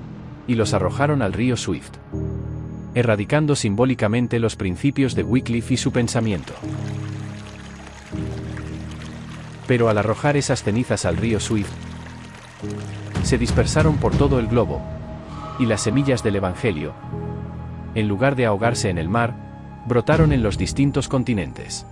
y los arrojaron al río Swift, erradicando simbólicamente los principios de Wycliffe y su pensamiento. Pero al arrojar esas cenizas al río Swift, se dispersaron por todo el globo, y las semillas del Evangelio, en lugar de ahogarse en el mar, brotaron en los distintos continentes.